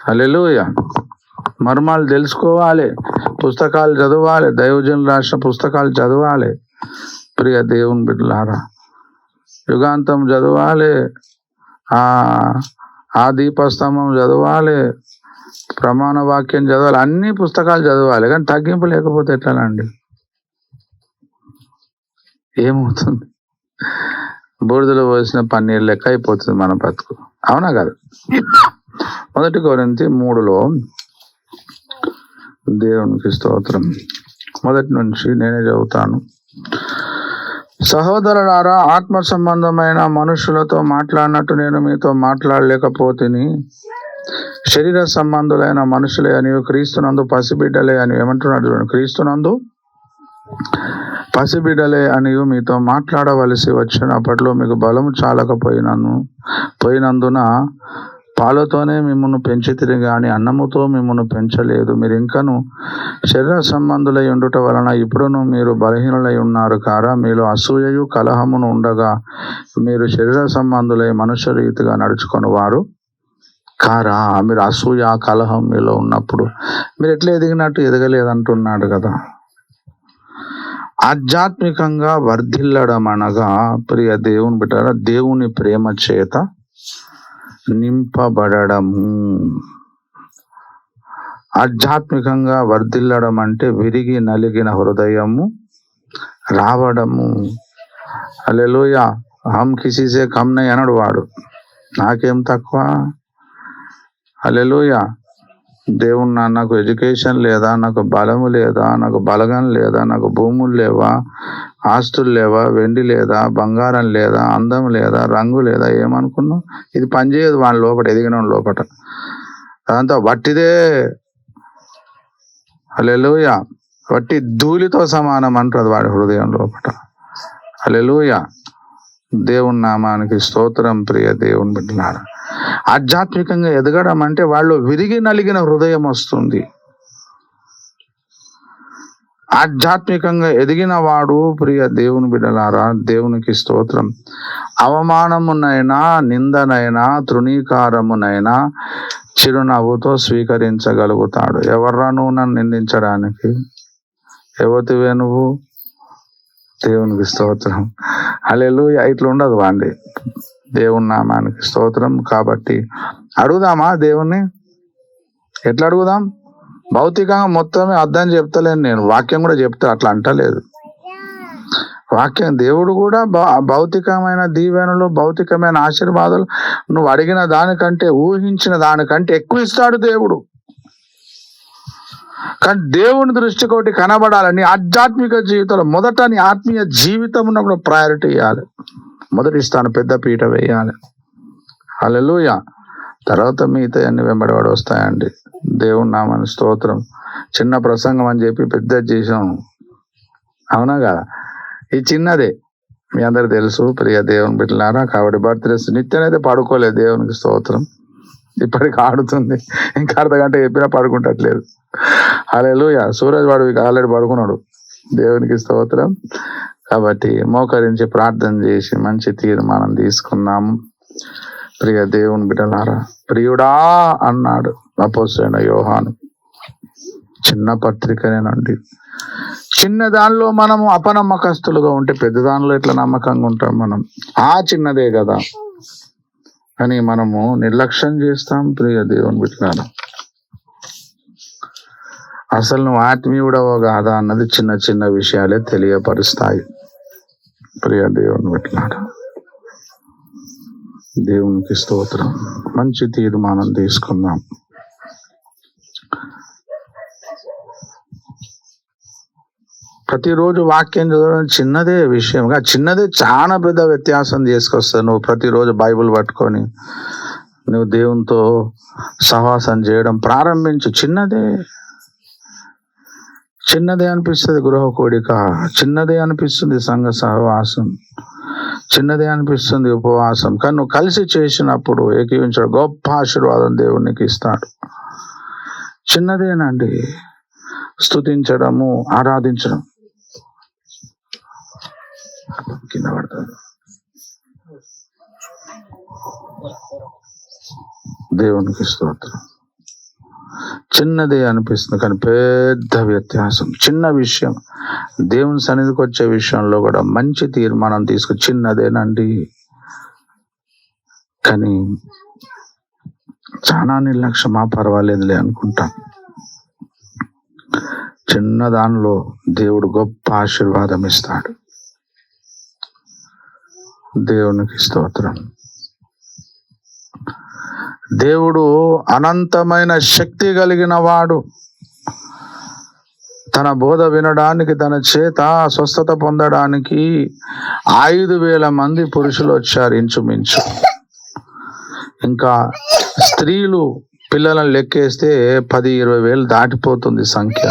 హల్లెలూయా. మర్మాలు తెలుసుకోవాలి, పుస్తకాలు చదవాలి, దైవజనులు రాసిన పుస్తకాలు చదవాలి. ప్రియ దేవుని బిడ్డలారా, యుగాంతం చదవాలి, ఆ దీపస్తంభం చదవాలి, ప్రమాణ వాక్యం చదవాలి, అన్ని పుస్తకాలు చదవాలి. కానీ తగ్గింపు లేకపోతే ఎట్లానండి? ఏమవుతుంది? బూడిదలో పోసిన పన్నీర్ లెక్క అయిపోతుంది మన బతుకు. అవునా కదా? 1 కొరింథీ 3లో దేవునికి స్తోత్రం, 1 నుంచి నేనే చదువుతాను. సహోదరులారా, ఆత్మ సంబంధమైన మనుషులతో మాట్లాడినట్టు నేను మీతో మాట్లాడలేకపోతేని, శరీర సంబంధులైన మనుషులే అని, క్రీస్తునందు పసిబిడ్డలే అని. ఏమంటున్నాడు చూడండి, క్రీస్తునందు పసిబిడ్డలే అని మీతో మాట్లాడవలసి వచ్చినప్పట్లో మీకు బలము చాలకపోయినందున పాలతోనే మిమ్మల్ని పెంచితిరి గాని అన్నముతో మిమ్మల్ని పెంచలేదు. మీరు ఇంకను శరీర సంబంధులై ఉండుట వలన ఇప్పుడును మీరు బలహీనులై ఉన్నారు కారా. మీలో అసూయయు కలహమును ఉండగా మీరు శరీర సంబంధులై మనుష్య రీతిగా నడుచుకొని వారు కారా. మీరు అసూయ కలహం మీలో ఉన్నప్పుడు మీరు ఎట్లా ఎదిగినట్టు ఎదగలేదంటున్నాడు కదా. ఆధ్యాత్మికంగా వర్ధిల్లడం అనగా ప్రియ దేవుని బిడ్డలారా, దేవుని ప్రేమ చేత నింపబడము. ఆధ్యాత్మికంగా వర్ధిల్లడం అంటే విరిగి నలిగిన హృదయము రావడము. హల్లెలూయా. హమ్ కిసీసే కమ్ నహీ అనడు వాడు, నాకేం తక్కువ. హల్లెలూయా. దేవుడు నాకు ఎడ్యుకేషన్ లేదా, నాకు బలము లేదా, నాకు బలగం లేదా, నాకు భూములు లేవా, ఆస్తులు లేవా, వెండి లేదా, బంగారం లేదా, అందం లేదా, రంగు లేదా, ఏమనుకున్నావు? ఇది పనిచేయదు వాని లోపల, ఎదిగిన లోపల. అదంతా వట్టిదే. హల్లెలూయా. వట్టి ధూళితో సమానం అంటుంది వాడి హృదయం లోపల. హల్లెలూయా. దేవుని నామానికి స్తోత్రం. ప్రియ దేవుని బిడ్డలారా, ఆధ్యాత్మికంగా ఎదగడం అంటే వాళ్ళు విరిగి నలిగిన హృదయం వస్తుంది. ఆధ్యాత్మికంగా ఎదిగిన వాడు, ప్రియ దేవుని బిడ్డలారా, దేవునికి స్తోత్రం, అవమానమునైనా నిందనైనా తృణీకారమునైనా చిరునవ్వుతో స్వీకరించగలుగుతాడు. ఎవర్రా నువ్వు నన్ను నిందించడానికి? ఎవతివే నువ్వు? దేవునికి స్తోత్రం. హల్లెలూయా. ఇట్లా ఉండదు వాండి. దేవుని నామానికి స్తోత్రం. కాబట్టి అడుగుదామా దేవుణ్ణి? ఎట్లా అడుగుదాం? భౌతికంగా మొత్తమే అర్థం చెప్తలేను నేను, వాక్యం కూడా చెప్తా, అట్లా అంటలేదు. వాక్యం దేవుడు కూడా భౌతికమైన దీవెనలు, భౌతికమైన ఆశీర్వాదాలు నువ్వు అడిగిన దానికంటే, ఊహించిన దానికంటే ఎక్కువ ఇస్తాడు దేవుడు. కానీ దేవుని దృష్టి ఒకటి కనబడాలని ఆధ్యాత్మిక జీవితంలో మొదట నీ ఆత్మీయ జీవితంలో కూడా ప్రయారిటీ ఇవ్వాలి. మొదటి స్థానం, పెద్ద పీట వేయాలి. హల్లెలూయా. తర్వాత మిగతా అన్ని వెంబడివాడు వస్తాయండి. దేవుని నామానికి స్తోత్రం. చిన్న ప్రసంగం అని చెప్పి పెద్ద చేసాం, అవునా కదా? ఈ చిన్నదే మీ అందరికి తెలుసు, ప్రియ దేవుని బిడ్డలారా. కాబట్టి బర్త్డేస్ నిత్యనైతే పడుకోలేదు. దేవునికి స్తోత్రం. ఇప్పటికి ఆడుతుంది, ఇంకా అర్ధగంట చెప్పినా పడుకుంటట్లేదు. హల్లెలూయా. సూరజ్ వాడు ఇక ఆల్రెడీ పడుకున్నాడు. దేవునికి స్తోత్రం. కాబట్టి మోకరించి ప్రార్థన చేసి మంచి తీర్మానం తీసుకున్నాము. ప్రియ దేవుని బిడ్డలారా, ప్రియుడా అన్నాడు అపోస్తలుడైన యోహాను. చిన్న పత్రికనేనండి. చిన్న దానిలో మనము అపనమ్మకస్తులుగా ఉంటే పెద్ద దానిలో ఎట్లా నమ్మకంగా ఉంటాం మనం? ఆ చిన్నదే కదా అని మనము నిర్లక్ష్యం చేస్తాం. ప్రియ దేవుని బిడ్డలారా, అసలు నువ్వు ఆత్మీయుడవో కాదా అన్నది చిన్న చిన్న విషయాలే తెలియపరుస్తాయి. ప్రియ దేవుని బిడ్డలారా, దేవునికి స్తోత్రం. మంచి తీర్మానం తీసుకుందాం. ప్రతిరోజు వాక్యం చదవడం చిన్నదే విషయంగా, చిన్నదే చాలా పెద్ద వ్యత్యాసం తీసుకొస్తావు. నువ్వు ప్రతిరోజు బైబిల్ పట్టుకొని నువ్వు దేవునితో సహవాసం చేయడం ప్రారంభించు. చిన్నదే అనిపిస్తుంది గృహ కోడిక, చిన్నదే అనిపిస్తుంది సంఘ సహవాసం, చిన్నదే అనిపిస్తుంది ఉపవాసం. కానీ నువ్వు కలిసి చేసినప్పుడు ఏకీవించడం గొప్ప ఆశీర్వాదం దేవునికి ఇస్తాడు. చిన్నదేనండి స్తుతించడము, ఆరాధించడం. కింద పడతాడు. దేవునికి స్తోత్రం. చిన్నదే అనిపిస్తుంది కానీ పెద్ద వ్యత్యాసం. చిన్న విషయం దేవుని సన్నిధికి వచ్చే విషయంలో కూడా మంచి తీర్మానం తీసుకు, చిన్నదేనండి కానీ చాలా నిర్లక్ష్యమా, పర్వాలేదులే అనుకుంటాం. చిన్న దానిలో దేవుడు గొప్ప ఆశీర్వాదం ఇస్తాడు. దేవునికి స్తోత్రం. దేవుడు అనంతమైన శక్తి కలిగిన వాడు. తన బోధ వినడానికి, తన చేత స్వస్థత పొందడానికి 5,000 మంది పురుషులు వచ్చారు ఇంచుమించు. ఇంకా స్త్రీలు పిల్లలను లెక్కేస్తే 10,000-20,000 దాటిపోతుంది సంఖ్య.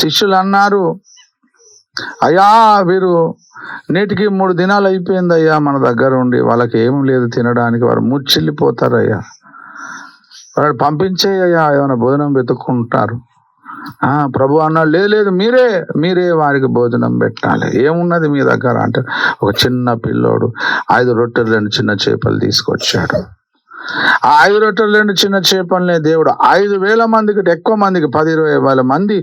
శిష్యులు అన్నారు, అయ్యా వీరు నేటికి 3 దినాలు అయిపోయింది అయ్యా మన దగ్గర ఉండి, వాళ్ళకి ఏం లేదు తినడానికి, వారు ముచ్చిల్లిపోతారయ్యా, వాడు పంపించేయ్యా, ఏమైనా భోజనం వెతుక్కుంటారు. ప్రభు అన్నాడు, లేదు మీరే వారికి భోజనం పెట్టాలి. ఏమున్నది మీ దగ్గర అంటే, ఒక చిన్న పిల్లోడు 5 రొట్టెలు 2 చిన్న చేపలు తీసుకొచ్చాడు. ఆ 5 రొట్టెలు 2 చిన్న చేపలనే దేవుడు 5,000 మందికి, ఎక్కువ మందికి 10,000-20,000 మంది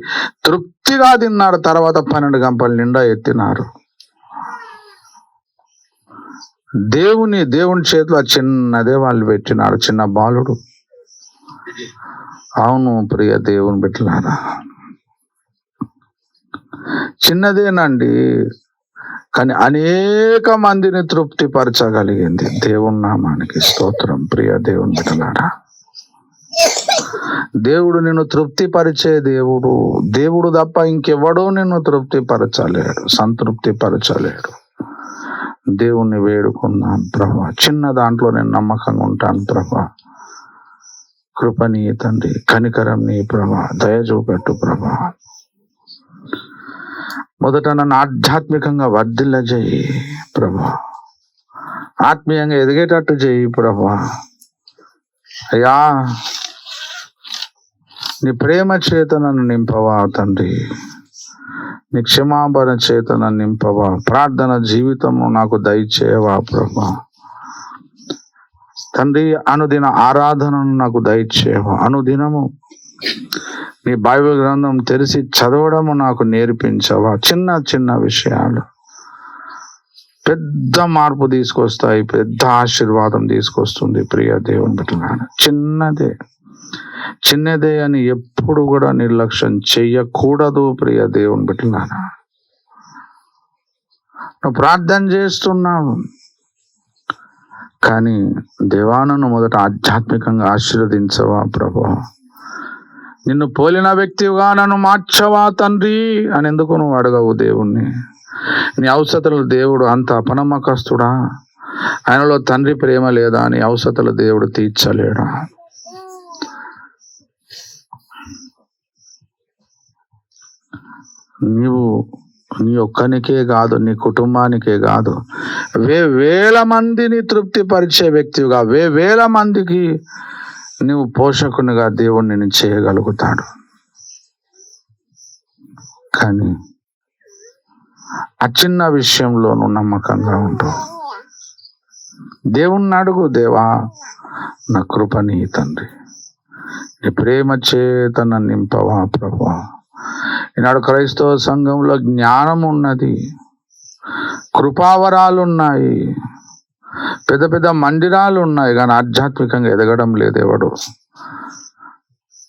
తృప్తిగా తిన్నారు. తర్వాత 12 గంపలు నిండా ఎత్తినారు. దేవుని చేతిలో చిన్నదే వాళ్ళు పెట్టినారు, చిన్న బాలుడు. అవును ప్రియ దేవుని బిడ్డలారా, చిన్నదేనండి, కానీ అనేక మందిని తృప్తిపరచగలిగింది. దేవుని నామానికి స్తోత్రం. ప్రియ దేవుని బిడ్డలారా, దేవుడు నిన్ను తృప్తిపరిచే దేవుడు తప్ప ఇంకెవడో నిన్ను తృప్తిపరచలేడు, సంతృప్తిపరచలేడు. దేవుణ్ణి వేడుకుందాం. ప్రభా, చిన్న దాంట్లో నేను నమ్మకంగా ఉంటాను ప్రభా. కృపని తండ్రి, కనికరం నీ ప్రభా, దయ చూపెట్టు ప్రభా. మొదట నన్ను ఆధ్యాత్మికంగా వర్ధిల్ల చేయి ప్రభా, ఆత్మీయంగా ఎదిగేటట్టు చేయి ప్రభా. అయ్యా, నీ ప్రేమ చేత నన్ను నింపవా తండ్రి, నీ క్షమాపణ చేత నన్ను నింపవా, ప్రార్థన జీవితము నాకు దయచేయవా ప్రభా. తండ్రి, అనుదిన ఆరాధనను నాకు దయచేయవా. అనుదినము నీ బైబిల్ గ్రంథం తెరిచి చదవడము నాకు నేర్పించవా. చిన్న విషయాలు పెద్ద మార్పు తీసుకొస్తాయి, పెద్ద ఆశీర్వాదం తీసుకొస్తుంది. ప్రియ దేవుని బిడ్డలారా, చిన్నదే అని ఎప్పుడు కూడా నిర్లక్ష్యం చెయ్యకూడదు. ప్రియ దేవుని బిడ్డలారా, నువ్వు ప్రార్థన చేస్తున్నావు, కానీ దేవానను మొదట ఆధ్యాత్మికంగా ఆశీర్వదించవా ప్రభా. నిన్ను పోలిన వ్యక్తిగా నన్ను మార్చవా తండ్రి అని ఎందుకు నువ్వు అడగవు దేవుణ్ణి? నీ అవసరతలు దేవుడు అంత అపనమ్మకస్తుడా? ఆయనలో తండ్రి ప్రేమ లేదా? నీ అవసరతలు దేవుడు తీర్చలేడా? నీవు నీ ఒక్కనికే కాదు, నీ కుటుంబానికే కాదు, వేల మందిని తృప్తిపరిచే వ్యక్తిగా, వేల మందికి నువ్వు పోషకునిగా దేవుణ్ణి నేను చేయగలుగుతాడు. కానీ ఆ చిన్న విషయంలో నువ్వు నమ్మకంగా ఉంటూ దేవుణ్ణి అడుగు, దేవా నా కృపని తండ్రి, నీ ప్రేమ చేత నన్ను నింపవా ప్రభువా. ఈనాడు క్రైస్తవ సంఘంలో జ్ఞానం ఉన్నది, కృపావరాలు ఉన్నాయి, పెద్ద మందిరాలు ఉన్నాయి, కానీ ఆధ్యాత్మికంగా ఎదగడం లేదు. ఎవడు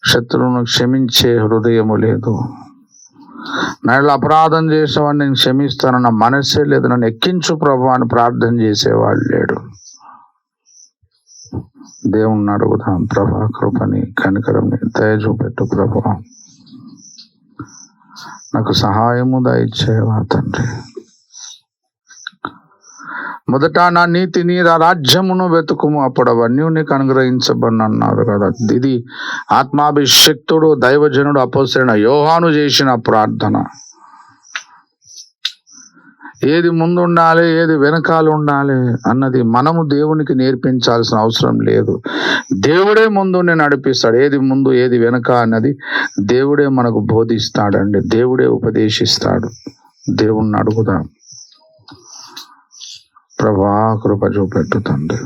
శత్రువును క్షమించే హృదయము లేదు. నన్ను అపరాధం చేసేవాడిని నేను క్షమిస్తానన్న మనసే లేదు. నన్ను ఎక్కించు ప్రభు అని ప్రార్థన చేసేవాడు లేడు. దేవుణ్ణి అడుగుదాం, ప్రభా కృపని కనికరంని దయ చూపెట్టు ప్రభు, నాకు సహాయము దయచేయవా తండ్రి. మొదట నా నీతిని రాజ్యమును వెతుకుము, అప్పుడు అవన్నీ నీకు అనుగ్రహించబడిన అన్నారు కదా. ఇది ఆత్మాభిషక్తుడు దైవజనుడు అపోస్తలుడైన యోహాను చేసిన ప్రార్థన. ఏది ముందు ఉండాలి, ఏది వెనకాల ఉండాలి అన్నది మనము దేవునికి నేర్పించాల్సిన అవసరం లేదు. దేవుడే ముందు నడిపిస్తాడు. ఏది ముందు ఏది వెనక అన్నది దేవుడే మనకు బోధిస్తాడండి, దేవుడే ఉపదేశిస్తాడు. దేవుణ్ణి అడుగుదాం. ప్రభా కృప చూపెట్టు తండ్రి.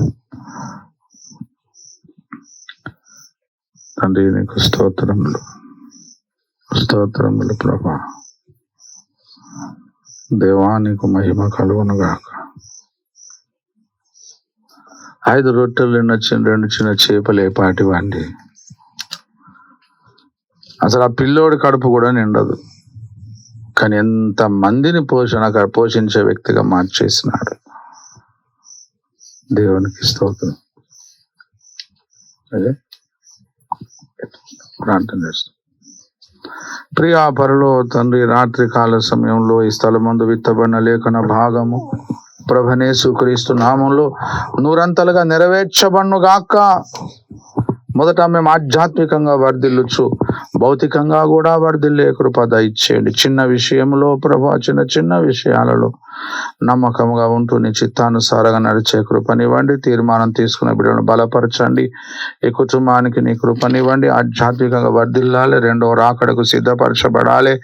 తండ్రి నీకు స్తోత్రములు ప్రభా. దేవా నీకు మహిమ కలుగును గాక. 5 రొట్టెలు 2 చిన్న చేపలు ఏపాటివండి. అసలు ఆ పిల్లోడి కడుపు కూడా నిండదు, కానీ ఎంత మందిని పోషించే వ్యక్తిగా మార్చేసినాడు. దేవునికి స్తోత్రం. అదే ప్రార్థన చేస్తాం. ప్రియా పరలో తండ్రి, రాత్రి కాల సమయంలో ఈ స్థలమందు విత్తబడిన లేఖన భాగము ప్రభునేసుక్రీస్తు నామంలో 100 నెరవేర్చబడును గాక. మొదట మేము ఆధ్యాత్మికంగా వర్ధిల్లుచు భౌతికంగా కూడా వర్ధిల్లే కృప దయచేయండి. చిన్న విషయంలో ప్రభా, చిన్న విషయాలలో నమ్మకంగా ఉంటూ నీ చిత్తానుసారంగా నడిచే కృపనివ్వండి. తీర్మానం తీసుకునే బిడ్డలను బలపరచండి. ఈ కుటుంబానికి నీ కృపనివ్వండి. ఆధ్యాత్మికంగా వర్ధిల్లాలి. రెండవ రాకడకు సిద్ధపరచబడాలి.